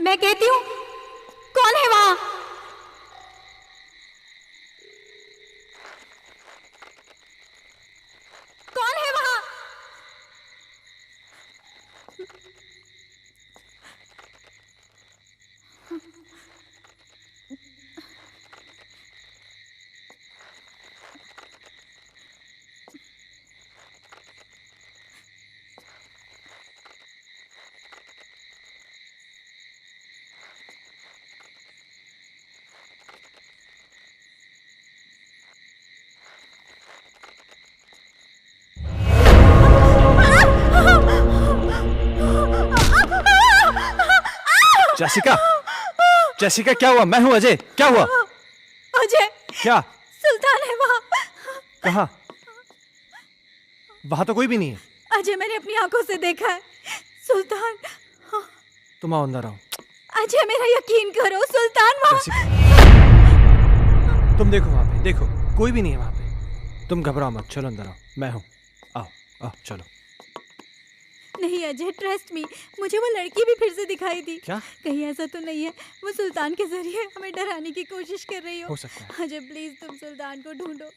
मैं कहती हूँ, कौन है वहां? कौन है वहां? जेसिका, जेसिका क्या हुआ? मैं हूं अजय, क्या हुआ? अजय, क्या? सुल्तान है वहां। कहाँ? वहां तो कोई भी नहीं है। अजय, मैंने अपनी आंखों से देखा है सुल्तान। तुम आओ अंदर आओ। अजय, मेरा यकीन करो, सुल्तान वहां। तुम देखो वहां पे, देखो कोई भी नहीं है वहां पे। तुम घबराओ मत, चलो अंदर आओ, मैं हूं। आओ आओ चलो। नहीं अजय, ट्रस्ट मी, मुझे वो लड़की भी फिर से दिखाई दी। क्या? कहीं ऐसा तो नहीं है वो सुल्तान के जरिए हमें डराने की कोशिश कर रही हो सकता है। अजय प्लीज तुम सुल्तान को ढूंढो,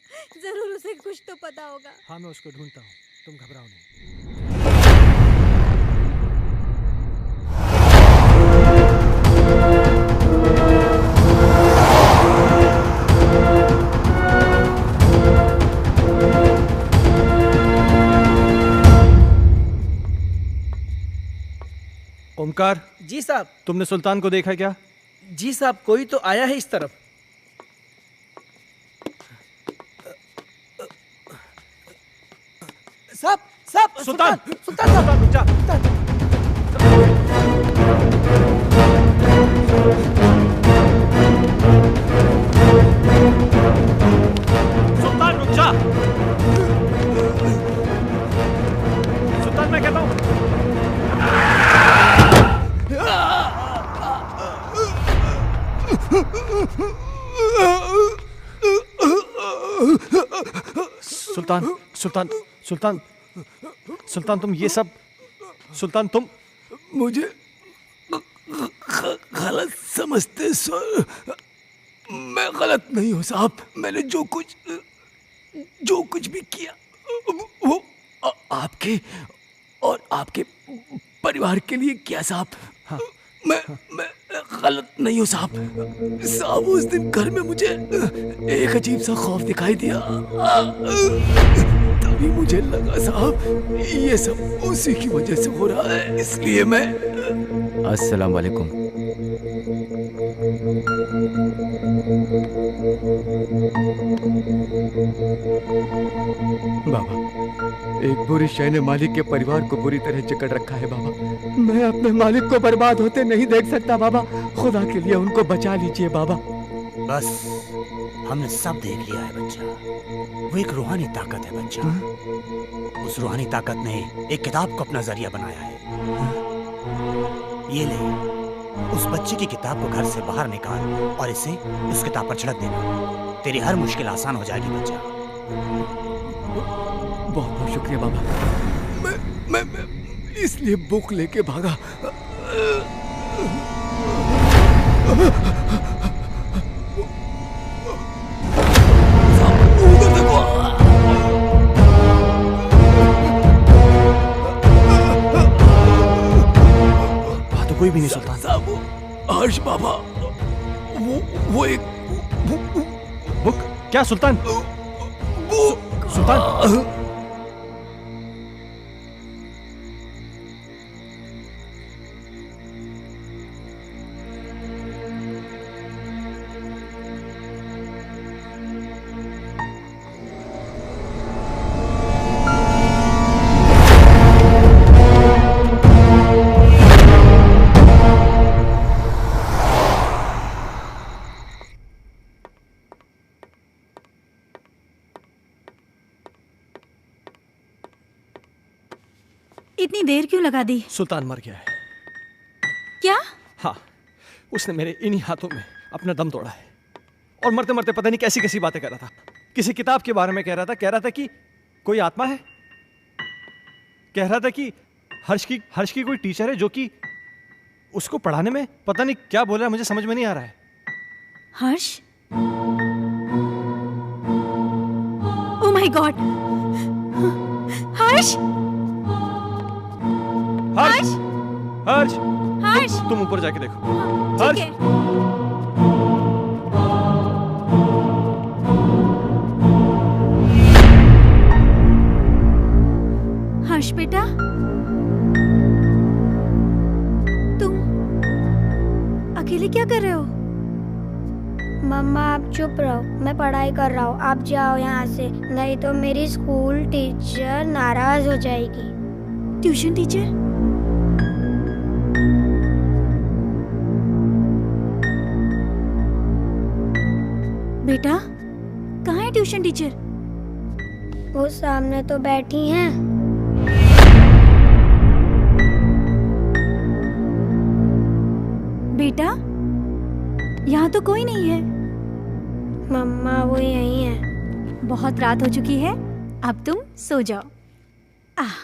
जरूर उसे कुछ तो पता होगा। हाँ मैं उसको ढूंढता हूँ, तुम घबराओ नहीं। ओमकार। जी साहब। तुमने सुल्तान को देखा क्या? जी साहब, कोई तो आया है इस तरफ। साहब, साहब, सुल्तान, सुल्तान साहब, रुक जा। सुल्तान रुक जा। सुल्तान मैं कहता हूँ। सुल्तान, सुल्तान, सुल्तान, सुल्तान तुम ये सब, सुल्तान तुम मुझे गलत समझते सर। मैं गलत नहीं हूँ साहब। मैंने जो कुछ भी किया वो आपके और आपके परिवार के लिए किया साहब। हाँ। मैं गलत नहीं हूँ साहब। साहब उस दिन घर में मुझे एक अजीब सा खौफ दिखाई दिया। तभी मुझे लगा साहब ये सब उसी की वजह से हो रहा है, इसलिए मैं। अस्सलाम वालेकुम। बाबा, एक बुरी शय ने मालिक के परिवार को बुरी तरह जकड़ रखा है बाबा। मैं अपने मालिक को बर्बाद होते नहीं देख सकता बाबा। खुदा के लिए उनको बचा लीजिए बाबा। बस हमने सब देख लिया है बच्चा। वो एक रूहानी ताकत है बच्चा। उस रूहानी ताकत ने एक किताब को अपना जरिया बनाया है। ये ले, उस बच्चे की किताब को घर से बाहर निकाल और इसे उस किताब पर छिड़क देना। तेरी हर मुश्किल आसान हो जाएगी बच्चा। बहुत बहुत शुक्रिया बाबा। मैं इसलिए बुक लेके भागा। वहां तो कोई भी नहीं सुल्तान। साहब, हर्ष बाबा, वो एक बुक। क्या सुल्तान? सुल्तान इतनी देर क्यों लगा दी? सुल्तान मर गया है। क्या? हाँ, उसने मेरे इन्हीं हाथों में अपना दम तोड़ा है। और मरते मरते पता नहीं कैसी कैसी बातें कर रहा था। किसी किताब के बारे में कह रहा था कि कोई आत्मा है। कह रहा था कि हर्ष की कोई टीचर है जो कि उसको पढ़ाने में पता नहीं क्या बोल रहा है, मुझे समझ में नहीं आ रहा है। हर्ष, ओह माय गॉड, हर्ष, हर्ष, हर्ष, हर्ष, तुम ऊपर जाके देखो। ठीक हर्ष, है। हर्ष बेटा, तुम अकेले क्या कर रहे हो? मम्मा आप चुप रहो, मैं पढ़ाई कर रहा हूँ। आप जाओ यहाँ से, नहीं तो मेरी स्कूल टीचर नाराज हो जाएगी। Tuition teacher? बेटा, कहाँ है ट्यूशन टीचर? वो सामने तो बैठी हैं। बेटा, यहाँ तो कोई नहीं है। मम्मा वो यहीं है। बहुत रात हो चुकी है, अब तुम सो जाओ। आह,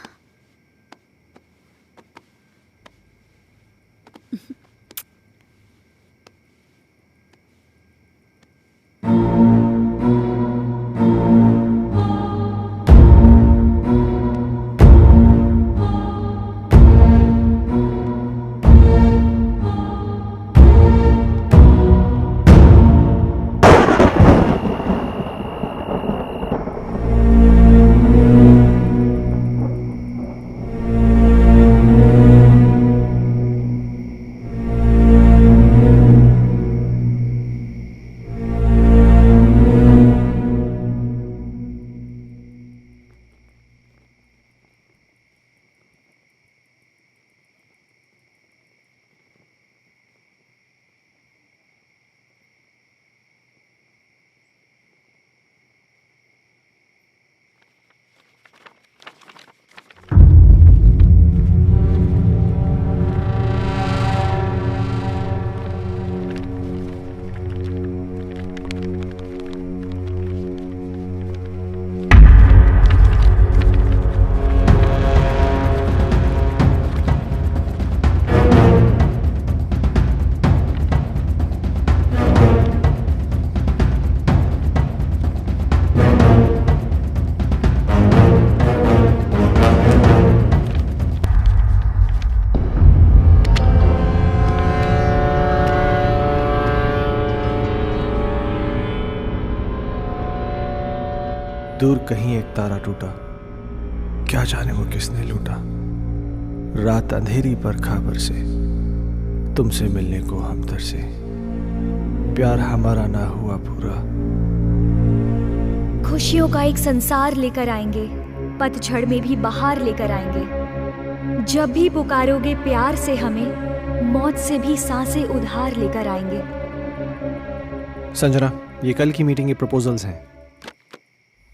दूर कहीं एक तारा टूटा, क्या जाने वो किसने लूटा। रात अंधेरी पर खबर से, तुमसे मिलने को हम तरसे। प्यार हमारा ना हुआ पूरा। खुशियों का एक संसार लेकर आएंगे, पतझड़ में भी बहार लेकर आएंगे। जब भी पुकारोगे प्यार से हमें, मौत से भी सांसें उधार लेकर आएंगे। संजना, ये कल की मीटिंग के प्रपोजल्स हैं।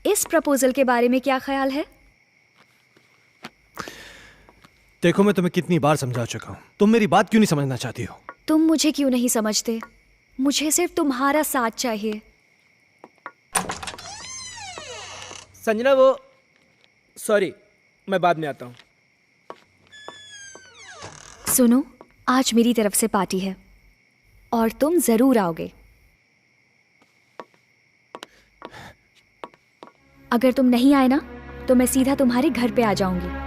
इस प्रपोजल के बारे में क्या ख्याल है? देखो, मैं तुम्हें कितनी बार समझा चुका हूं, तुम मेरी बात क्यों नहीं समझना चाहती हो? तुम मुझे क्यों नहीं समझते? मुझे सिर्फ तुम्हारा साथ चाहिए। संजना, वो सॉरी, मैं बाद में आता हूँ। सुनो, आज मेरी तरफ से पार्टी है और तुम जरूर आओगे। अगर तुम नहीं आए ना, तो मैं सीधा तुम्हारे घर पे आ जाऊंगी।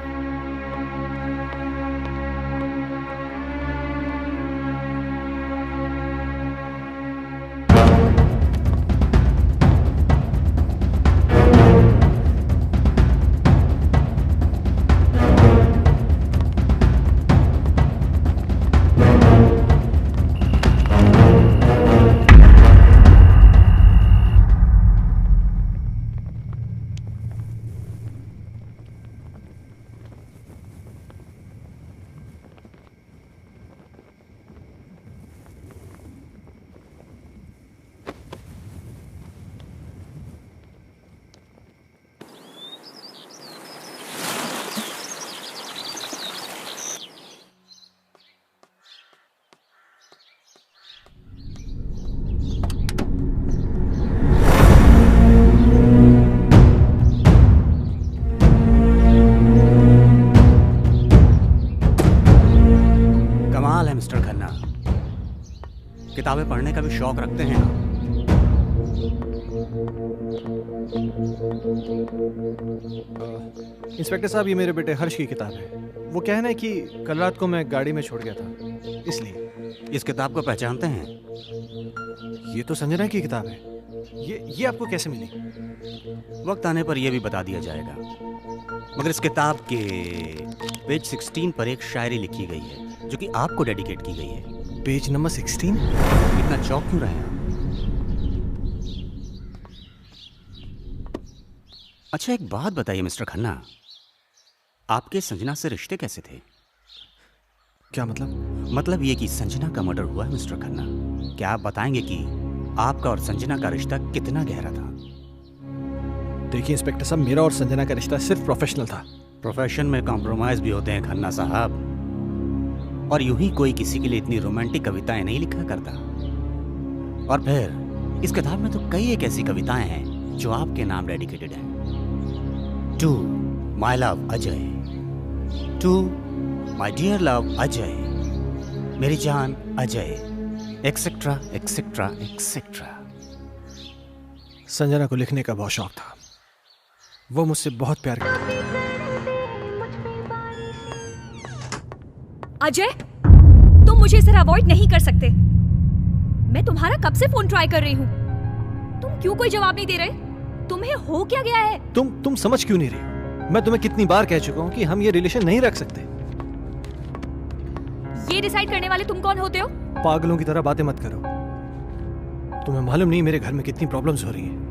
कमाल है मिस्टर खन्ना, किताबें पढ़ने का भी शौक रखते हैं ना? इंस्पेक्टर साहब, ये मेरे बेटे हर्ष की किताब है। वो कहना है कि कल रात को मैं गाड़ी में छोड़ गया था, इसलिए। इस किताब को पहचानते हैं? ये तो संजना की किताब है। ये आपको कैसे मिली? वक्त आने पर यह भी बता दिया जाएगा, मगर इस किताब के पेज 16 पर एक शायरी लिखी गई है जो कि आपको डेडिकेट की गई है। Page number 16? इतना चौंक क्यों रहे हैं? अच्छा, एक बात बताइए मिस्टर खन्ना, आपके संजना से रिश्ते कैसे थे? क्या मतलब? मतलब ये कि संजना का मर्डर हुआ है मिस्टर खन्ना। क्या आप बताएंगे कि आपका और संजना का रिश्ता कितना गहरा था? देखिए इंस्पेक्टर साहब, मेरा और संजना का रिश्ता सिर्फ प्रोफेशनल था। प्रोफेशन में कॉम्प्रोमाइज भी होते हैं खन्ना साहब, और यूं ही कोई किसी के लिए इतनी रोमांटिक कविताएं नहीं लिखा करता। और फिर इस किताब में तो कई एक ऐसी कविताएं हैं जो आपके नाम डेडिकेटेड हैं। To my love Ajay, to my dear love Ajay, मेरी जान Ajay, etcetera etcetera etcetera. Sanjana को लिखने का बहुत शौक था। वो मुझसे बहुत प्यार करती। अजय, तुम मुझे इस तरह अवॉइड नहीं कर सकते। मैं तुम्हारा कब से फोन ट्राई कर रही हूँ, तुम क्यों कोई जवाब नहीं दे रहे? तुम्हें हो क्या गया है? तुम समझ क्यों नहीं रही? मैं तुम्हें कितनी बार कह चुका हूँ कि हम ये रिलेशन नहीं रख सकते। ये डिसाइड करने वाले तुम कौन होते हो? पागलों की तरह बातें मत करो। तुम्हें मालूम नहीं मेरे घर में कितनी प्रॉब्लम्स हो रही हैं।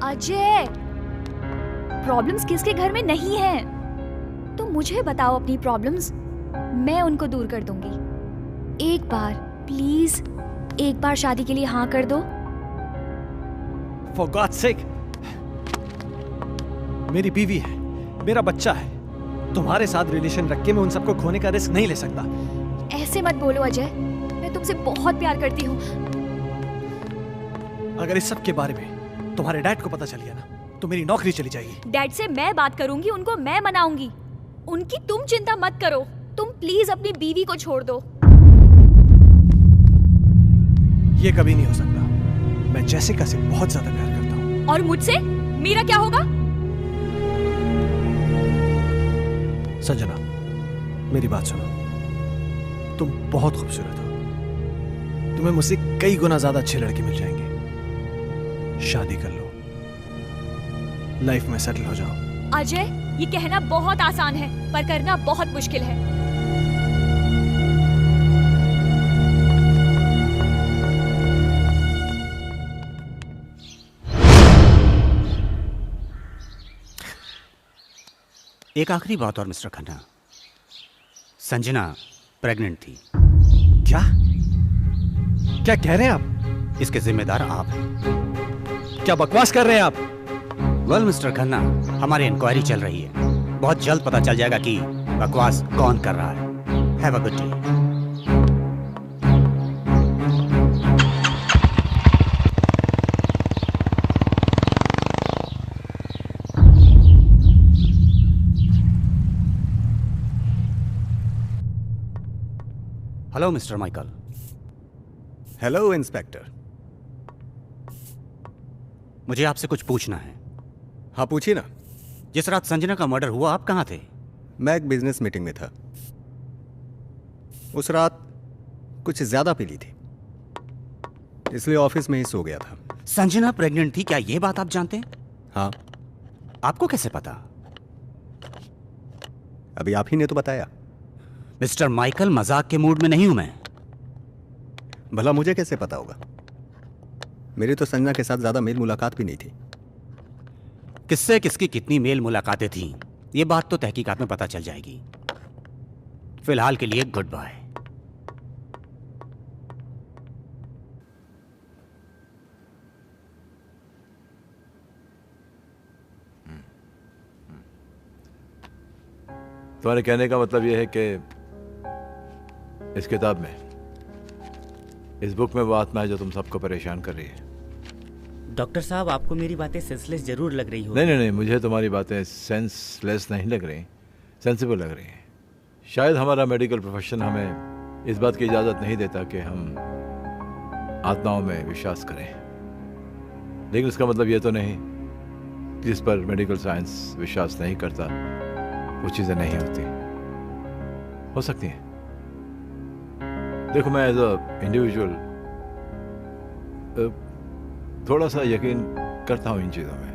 अजय, प्रॉब्लम्स किसके घर में नहीं है? तुम मुझे बताओ अपनी प्रॉब्लम्स, मैं उनको दूर कर दूंगी। एक बार प्लीज, एक बार शादी के लिए हाँ कर दो। For God's sake, मेरी बीवी है, मेरा बच्चा है। तुम्हारे साथ रिलेशन रख के मैं उन सबको खोने का रिस्क नहीं ले सकता। ऐसे मत बोलो अजय, मैं तुमसे बहुत प्यार करती हूँ। अगर इस सब के बारे में तुम्हारे डैड को पता चल गया ना, तो मेरी नौकरी चली जाएगी। डैड से मैं बात करूंगी, उनको मैं मनाऊंगी। उनकी तुम चिंता मत करो। तुम प्लीज अपनी बीवी को छोड़ दो। ये कभी नहीं हो सकता। मैं जैसिका से बहुत ज्यादा प्यार करता हूँ। और मुझसे मेरा क्या होगा? संजना, मेरी बात सुनो। तुम बहुत खूबसूरत हो। तुम्हें मुझसे कई गुना ज्यादा अच्छे लड़के मिल जाएंगे। शादी कर लो, लाइफ में सेटल हो जाओ। अजय, ये कहना बहुत आसान है, पर करना बहुत मुश्किल है। एक आखिरी बात और मिस्टर खन्ना, संजना प्रेग्नेंट थी। क्या क्या कह रहे हैं आप? इसके जिम्मेदार आप हैं। क्या बकवास कर रहे हैं आप? वेल मिस्टर खन्ना, हमारी इंक्वायरी चल रही है, बहुत जल्द पता चल जाएगा कि बकवास कौन कर रहा है। Have a good day. Hello mister Michael. Hello inspector. मुझे आपसे कुछ पूछना है। हाँ पूछिए ना। जिस रात संजना का मर्डर हुआ आप कहाँ थे? मैं एक बिजनेस मीटिंग में था। उस रात कुछ ज्यादा पी ली थी, इसलिए ऑफिस में ही सो गया था। संजना प्रेग्नेंट थी, क्या ये बात आप जानते हैं? हाँ। आपको कैसे पता? अभी आप ही ने तो बताया। मिस्टर माइकल, मजाक के मूड में नहीं हूं मैं। भला मुझे कैसे पता होगा? मेरी तो संजना के साथ ज्यादा मेल मुलाकात भी नहीं थी। किससे किसकी कितनी मेल मुलाकातें थीं, ये बात तो तहकीकात में पता चल जाएगी। फिलहाल के लिए गुड बाय। तुम्हारे कहने का मतलब यह है कि इस किताब में, इस बुक में वो आत्मा है जो तुम सबको परेशान कर रही है। डॉक्टर साहब, आपको मेरी बातें सेंसलेस जरूर लग रही हो। नहीं, मुझे तुम्हारी बातें सेंसलेस नहीं लग रही, सेंसिबल लग रही हैं। शायद हमारा मेडिकल प्रोफेशन हमें इस बात की इजाज़त नहीं देता कि हम आत्माओं में विश्वास करें, लेकिन इसका मतलब ये तो नहीं कि जिस पर मेडिकल साइंस विश्वास नहीं करता वो चीज़ें नहीं होती, हो सकती हैं। देखो, मैं एज अ इंडिविजुअल थोड़ा सा यकीन करता हूँ इन चीज़ों में।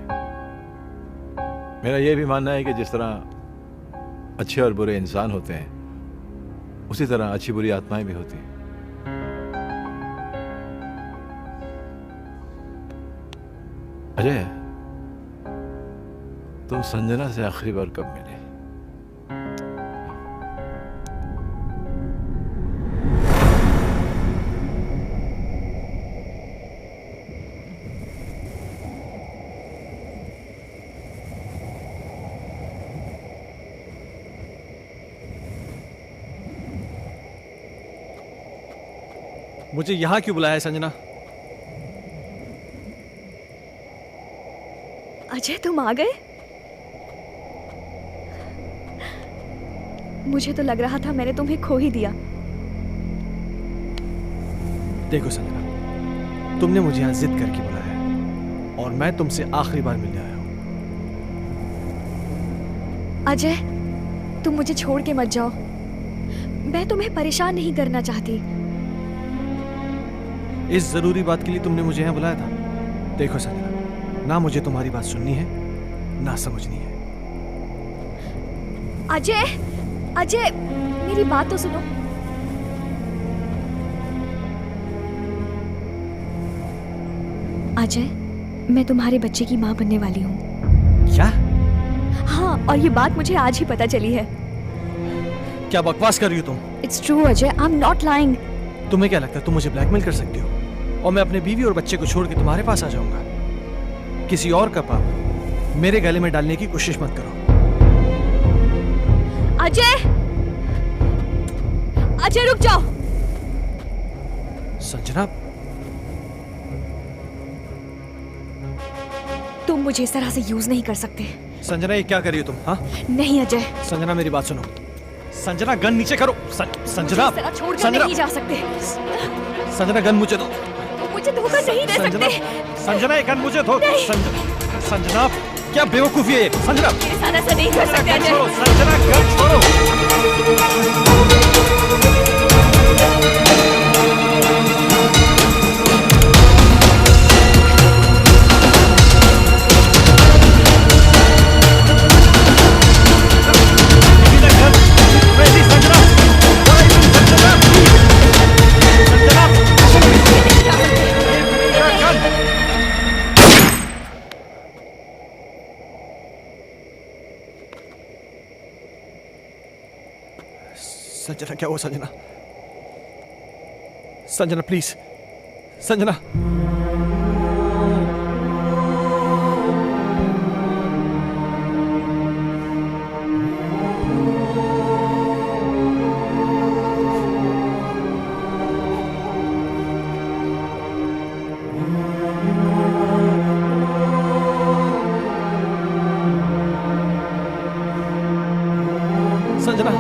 मेरा ये भी मानना है कि जिस तरह अच्छे और बुरे इंसान होते हैं, उसी तरह अच्छी बुरी आत्माएं भी होती हैं। अजय, तुम संजना से आखिरी बार कब मिले? मुझे यहाँ क्यों बुलाया है संजना? अजय, तुम आ गए? मुझे तो लग रहा था मैंने तुम्हें खो ही दिया। देखो संजना, तुमने मुझे यहाँ जिद करके बुलाया है और मैं तुमसे आखिरी बार मिलने आया हूँ। अजय, तुम मुझे छोड़ के मत जाओ। मैं तुम्हें परेशान नहीं करना चाहती। इस जरूरी बात के लिए तुमने मुझे यहाँ बुलाया था? देखो संजना, ना मुझे तुम्हारी बात सुननी है ना समझनी है। अजय, अजय, मेरी बात तो सुनो। अजय, मैं तुम्हारे बच्चे की माँ बनने वाली हूँ। क्या? हाँ, और ये बात मुझे आज ही पता चली है। क्या बकवास कर रही हो तुम? It's true Ajay, I am not lying. तुम्हें क्या लगता है तुम मुझे ब्लैकमेल कर सकती हो और मैं अपने बीवी और बच्चे को छोड़ के तुम्हारे पास आ जाऊंगा? किसी और का पाप मेरे गले में डालने की कोशिश मत करो। अजय, अजय रुक जाओ। संजना, तुम मुझे इस तरह से यूज नहीं कर सकते। संजना, ये क्या कर रही हो तुम? हाँ? नहीं अजय। संजना, मेरी बात सुनो। संजना, गन नीचे करो। संजना, इस तरह छोड़ कर नहीं जा सकते। संजना, गन मुझे दो। मुझे धोखा नहीं दे सकते। संजना, ये गन मुझे दो। संजना, क्या बेवकूफी है ये? संजना, मेरे साथ ऐसा नहीं कर सकते अजय। संजना, गन छोड़ो। संजना, क्या हुआ संजना? संजना प्लीज, संजना। संजना,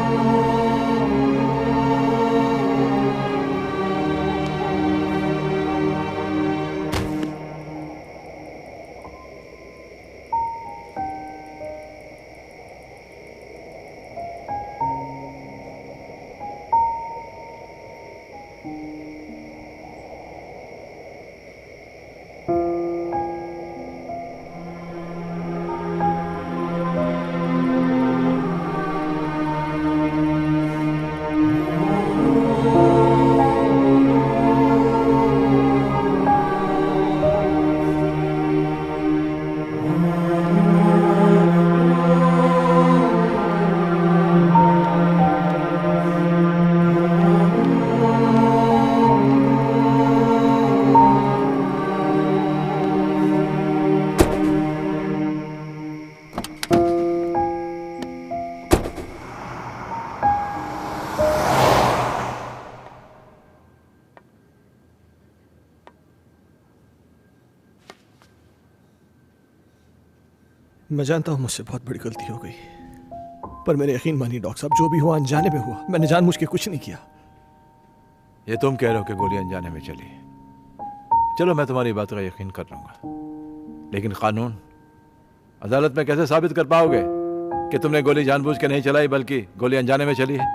मैं जानता हूं मुझसे बहुत बड़ी गलती हो गई, पर मेरे यकीन मानिए डॉक्टर साहब, जो भी हुआ अनजाने में हुआ। मैंने जानबूझ के कुछ नहीं किया। ये तुम कह रहे हो कि गोली अनजाने में चली। चलो मैं तुम्हारी बात का यकीन कर लूंगा, लेकिन कानून अदालत में कैसे साबित कर पाओगे कि तुमने गोली जानबूझ के नहीं चलाई बल्कि गोली अनजाने में चली है?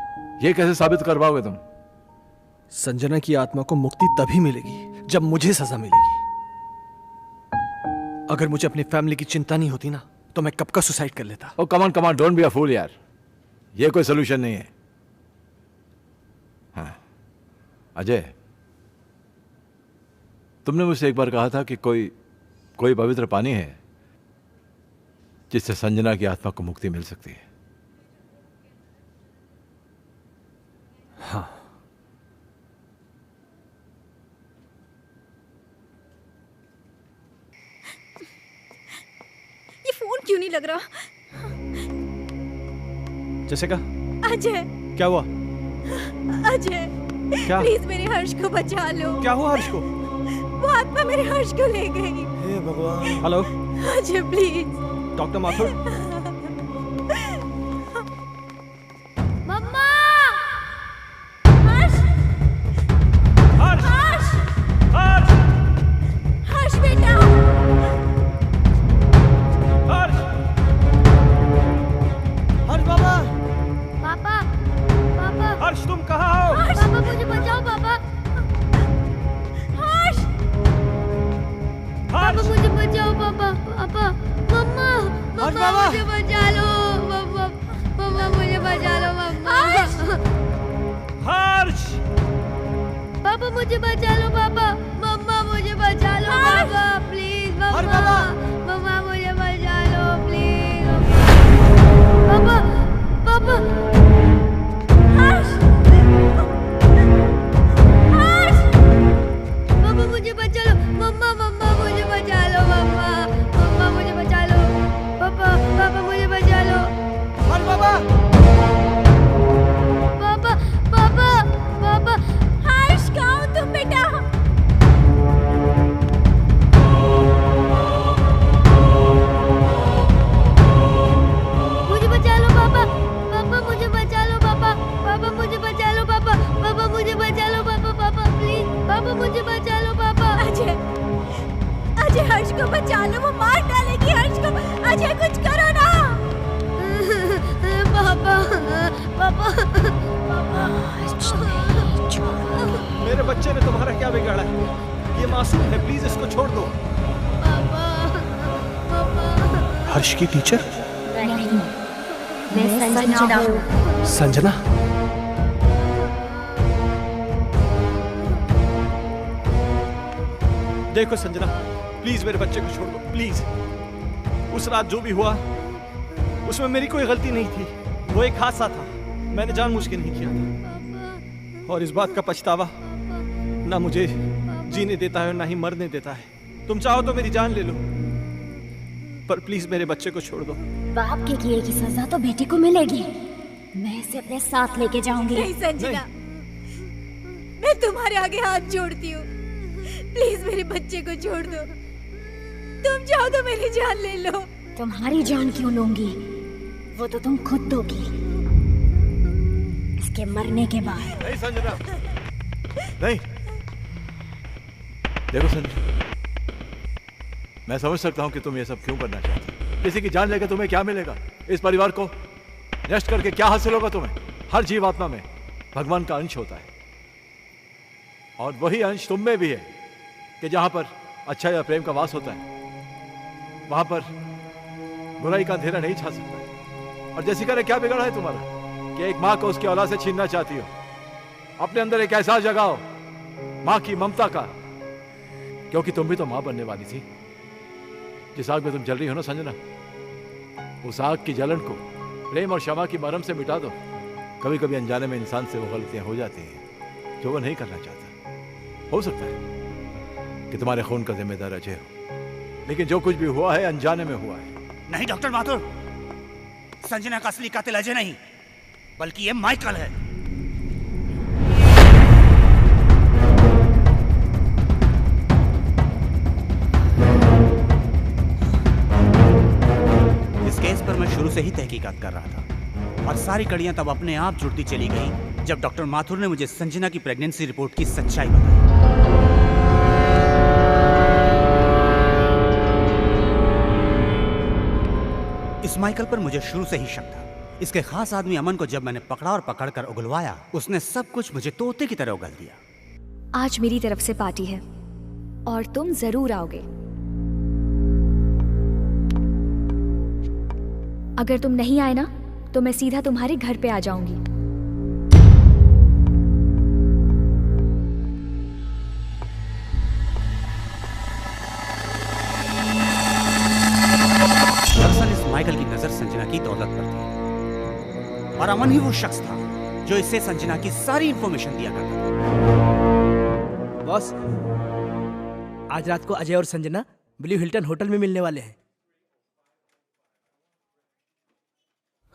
ये कैसे साबित कर पाओगे तुम? संजना की आत्मा को मुक्ति तभी मिलेगी जब मुझे सजा मिलेगी। अगर मुझे अपनी फैमिली की चिंता नहीं होती ना, तो मैं कब का सुसाइड कर लेता। ओ कमान कमान, डोंट बी अ फूल यार, ये कोई सोल्यूशन नहीं है। हाँ अजय, तुमने मुझसे एक बार कहा था कि कोई पवित्र पानी है जिससे संजना की आत्मा को मुक्ति मिल सकती है। हाँ, ये फोन क्यों नहीं लग रहा? जैसिका, अजय, क्या हुआ? अजय, क्या? प्लीज मेरे हर्ष को बचा लो। क्या हुआ हर्ष को? वो आत्मा मेरे हर्ष को ले गई। हे भगवान। Hello Ajay please. Doctor Mathur. Mamma! Harsh! Harsh! Harsh! Harsh! Harsh बेटा! हर्ष! हर्ष बाबा! पापा! पापा! हर्ष तुम कहाँ हो? पापा मुझे बचाओ पापा! हर्ष! पापा मुझे बचाओ पापा! पापा! मम्मा! मम्मा मुझे बचा लो! मम्मा! मम्मा मुझे बचा लो मम्मा! हर्ष! पापा मुझे बचा लो पापा! मम्मा मुझे बचा लो पापा! प्लीज मम्मा! मम्मा मुझे बचा लो प्लीज! पापा! पापा! हर्ष! हर्ष! पापा मुझे बचा लो! मम्मा! मम्मा मुझे बचा लो मम्मा! मम्मा मुझे बचा लो! पापा! पापा मुझे बचा लो! हर्ष बाबा! पापा! पापा! पापा! हर्ष कहाँ हो तुम बेटा? मुझे बचा लो पापा! पापा मुझे बचा लो पापा! पापा मुझे बचा लो पापा! पापा मुझे बचा लो पापा! पापा प्लीज! पापा मुझे बचा लो पापा! अजय! अजय हर्ष को बचा लो, वो मार डालेगी हर्ष को। अजय कुछ करो ना। पापा! पापा! मेरे बच्चे ने तुम्हारा क्या बिगाड़ा है? ये मासूम है, प्लीज इसको छोड़ दो। हर्ष की टीचर? नहीं, मैं संजना हूँ। संजना? देखो संजना, प्लीज मेरे बच्चे को छोड़ दो, प्लीज। उस रात जो भी हुआ उसमें मेरी कोई गलती नहीं थी। वो एक हादसा था, मैंने जानबूझ के नहीं किया था। और इस बात का पछतावा ना मुझे जीने देता है और ना ही मरने देता है। तुम चाहो तो मेरी जान ले लो, पर प्लीज मेरे बच्चे को छोड़ दो। बाप के किए की सजा तो बेटे को मिलेगी। मैं इसे अपने साथ लेके जाऊंगी। नहीं संजना, मैं तुम्हारे आगे हाथ जोड़ती हूँ, प्लीज मेरे बच्चे को छोड़ दो। तुम चाहो तो मेरी जान ले लो। तुम्हारी जान क्यों लूंगी? वो तो तुम खुद दोगी इसके मरने के बाद। नहीं संजना, नहीं। देखो संजना, मैं समझ सकता हूं कि तुम ये सब क्यों करना चाहते हो। किसी की जान लेकर तुम्हें क्या मिलेगा? इस परिवार को नष्ट करके क्या हासिल होगा तुम्हें? हर जीवात्मा में भगवान का अंश होता है, और वही अंश तुम में भी है कि जहां पर अच्छा या प्रेम का वास होता है, वहां पर बुराई का अंधेरा नहीं छा सकता। और जैसिका ने क्या बिगाड़ा है तुम्हारा कि एक माँ को उसकी औलाद से छीनना चाहती हो? अपने अंदर एक एहसास जगाओ माँ की ममता का, क्योंकि तुम भी तो माँ बनने वाली थी। जिस आग में तुम जल रही हो ना संजना, उस आग की जलन को प्रेम और क्षमा की मरहम से मिटा दो। कभी कभी अनजाने में इंसान से वो गलतियां हो जाती हैं जो वो नहीं करना चाहता। हो सकता है कि तुम्हारे खून का जिम्मेदार अजय हो, लेकिन जो कुछ भी हुआ है अनजाने में हुआ है। नहीं डॉक्टर माथुर, संजना का असली कातिल अजय नहीं बल्कि ये माइकल है। इस केस पर मैं शुरू से ही तहकीकात कर रहा था। और सारी कड़ियां तब अपने आप जुड़ती चली गई जब डॉक्टर माथुर ने मुझे संजना की प्रेगनेंसी रिपोर्ट की सच्चाई बताई। इस माइकल पर मुझे शुरू से ही शक था। इसके खास आदमी अमन को जब मैंने पकड़ा और पकड़कर उगलवाया, उसने सब कुछ मुझे तोते की तरह उगल दिया। आज मेरी तरफ से पार्टी है और तुम जरूर आओगे। अगर तुम नहीं आए ना तो मैं सीधा तुम्हारे घर पे आ जाऊंगी। दरअसल इस माइकल की नजर संजना की दौलत पर थी और अमन ही वो शख्स था जो इससे संजना की सारी इंफॉर्मेशन दिया करता था। बॉस, आज रात को अजय और संजना ब्लू हिल्टन होटल में मिलने वाले हैं।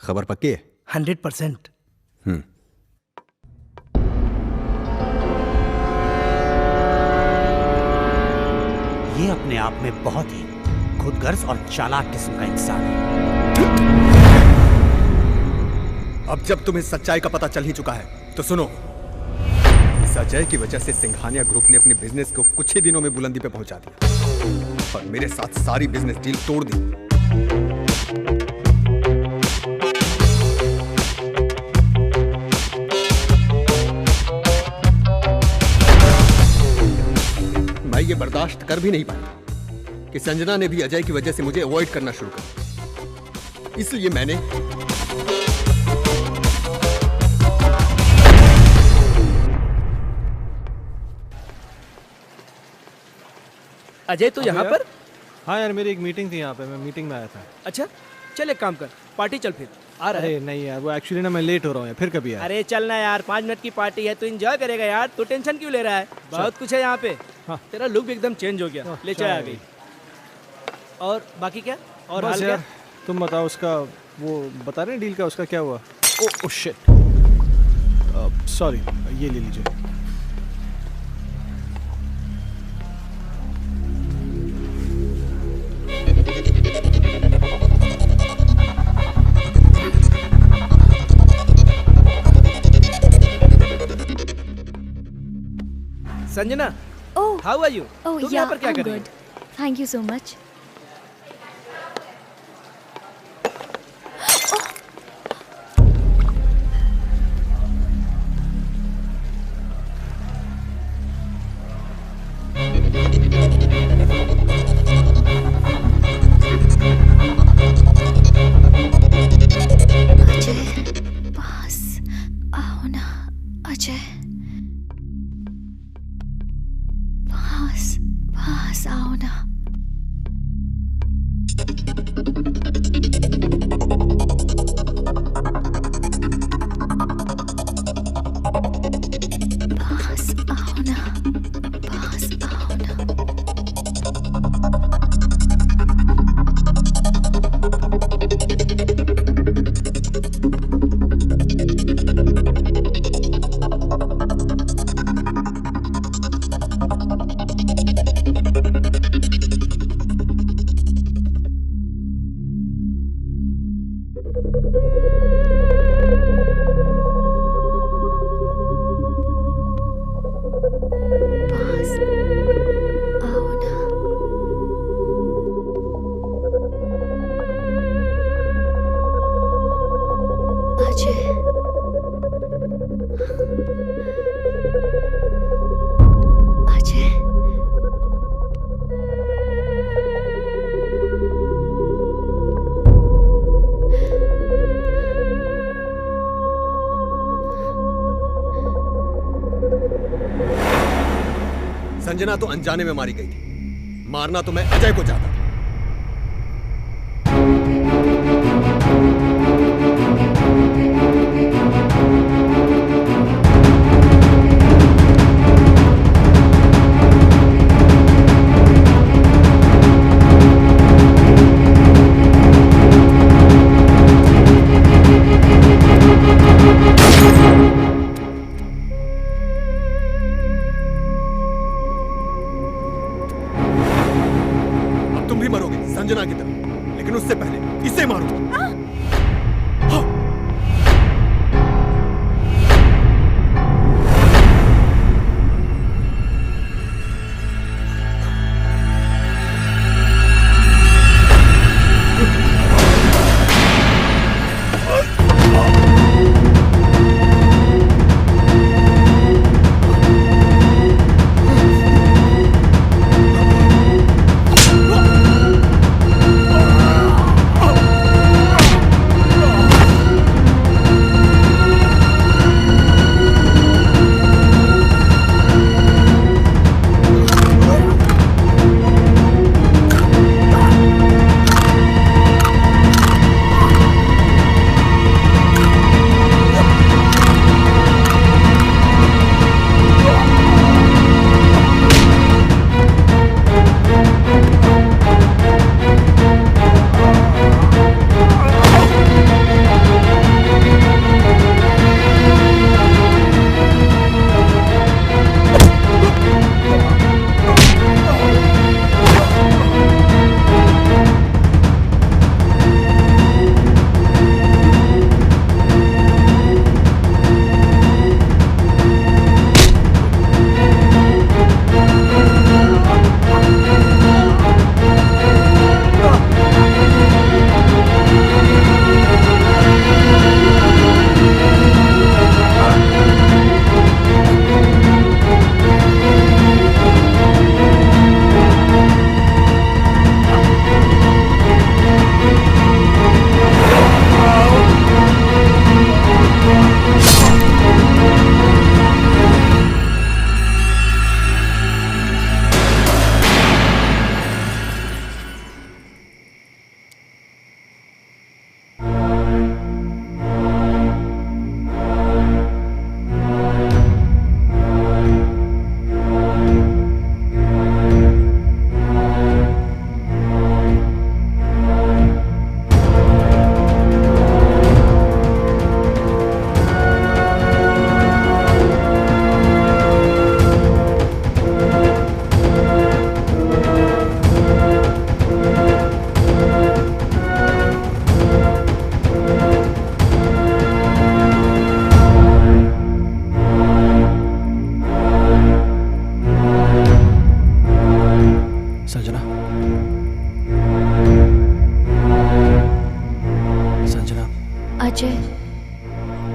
खबर पक्की है? 100%। ये अपने आप में बहुत ही खुदगर्ज और चालाक किस्म का इंसान है। अब जब तुम्हें सच्चाई का पता चल ही चुका है तो सुनो। इस अजय की वजह से सिंघानिया ग्रुप ने अपने बिजनेस को कुछ ही दिनों में बुलंदी पे पहुंचा दिया और मेरे साथ सारी बिजनेस डील तोड़ दी। मैं ये बर्दाश्त कर भी नहीं पाया कि संजना ने भी अजय की वजह से मुझे अवॉइड करना शुरू कर दिया। इसलिए मैंने अजय तो यहाँ पर? हाँ यार, मेरी एक मीटिंग थी यहाँ पे, मैं मीटिंग में आया था। अच्छा चल, एक काम कर, पार्टी चल फिर। आ रहा है? अरे नहीं यार, वो एक्चुअली ना मैं लेट हो रहा हूँ यार, फिर कभी यार। अरे चलना यार, 5 मिनट की पार्टी है, तू एंजॉय करेगा यार, तू टेंशन क्यों ले रहा है? बहुत कुछ है यहाँ पे। हाँ। तेरा लुक भी एकदम चेंज हो गया, ले चाय आ गई। और बाकी क्या? और हाल क्या? तुम बताओ, उसका वो बता रहे हैं डील का, उसका क्या हुआ? ओह शिट, सॉरी, ये ले लीजिए। Sanjana, oh how are you? Oh तुम या, यहाँ पर क्या कर रही हो? Thank you so much. Sanjana तो अनजाने में मारी गई थी, मारना तो मैं अजय को चाहता था।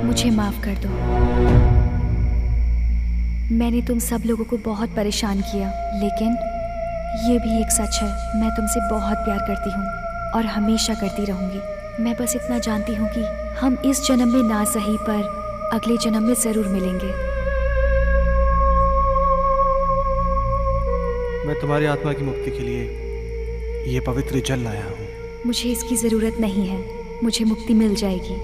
मुझे माफ कर दो। मैंने तुम सब लोगों को बहुत परेशान किया, लेकिन ये भी एक सच है, मैं तुमसे बहुत प्यार करती हूँ और हमेशा करती रहूँगी। मैं बस इतना जानती हूँ कि हम इस जन्म में ना सही पर अगले जन्म में ज़रूर मिलेंगे। मैं तुम्हारी आत्मा की मुक्ति के लिए ये पवित्र जल लाया हूँ। मुझे इसकी ज़रूरत नहीं है, मुझे मुक्ति मिल जाएगी।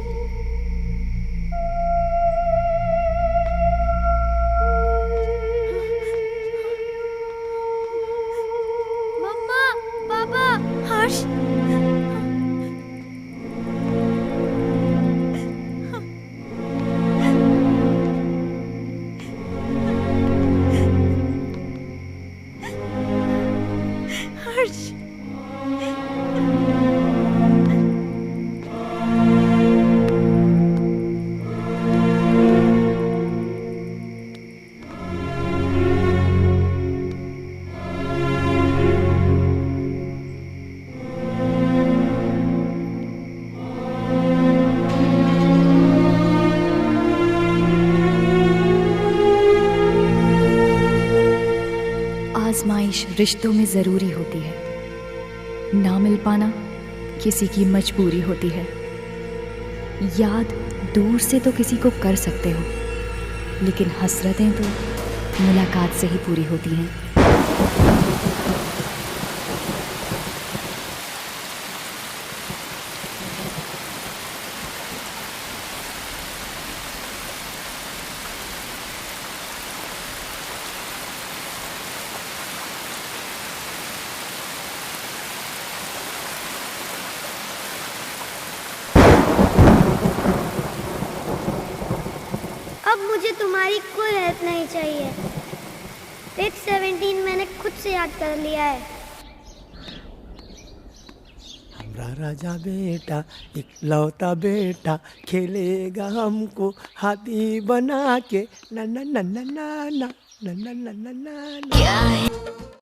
मम्मा, पापा, हर्ष, हर्ष, आजमाइश रिश्तों में ज़रूरी होती है, ना मिल पाना किसी की मजबूरी होती है। याद दूर से तो किसी को कर सकते हो, लेकिन हसरतें तो मुलाकात से ही पूरी होती हैं। अब मुझे तुम्हारी कोई हेल्प नहीं चाहिए। पेज 17 मैंने खुद से याद कर लिया है। हमारा राजा बेटा इकलौता बेटा खेलेगा हमको हाथी बना के ना ना ना ना ना ना ना ना ना ना ना।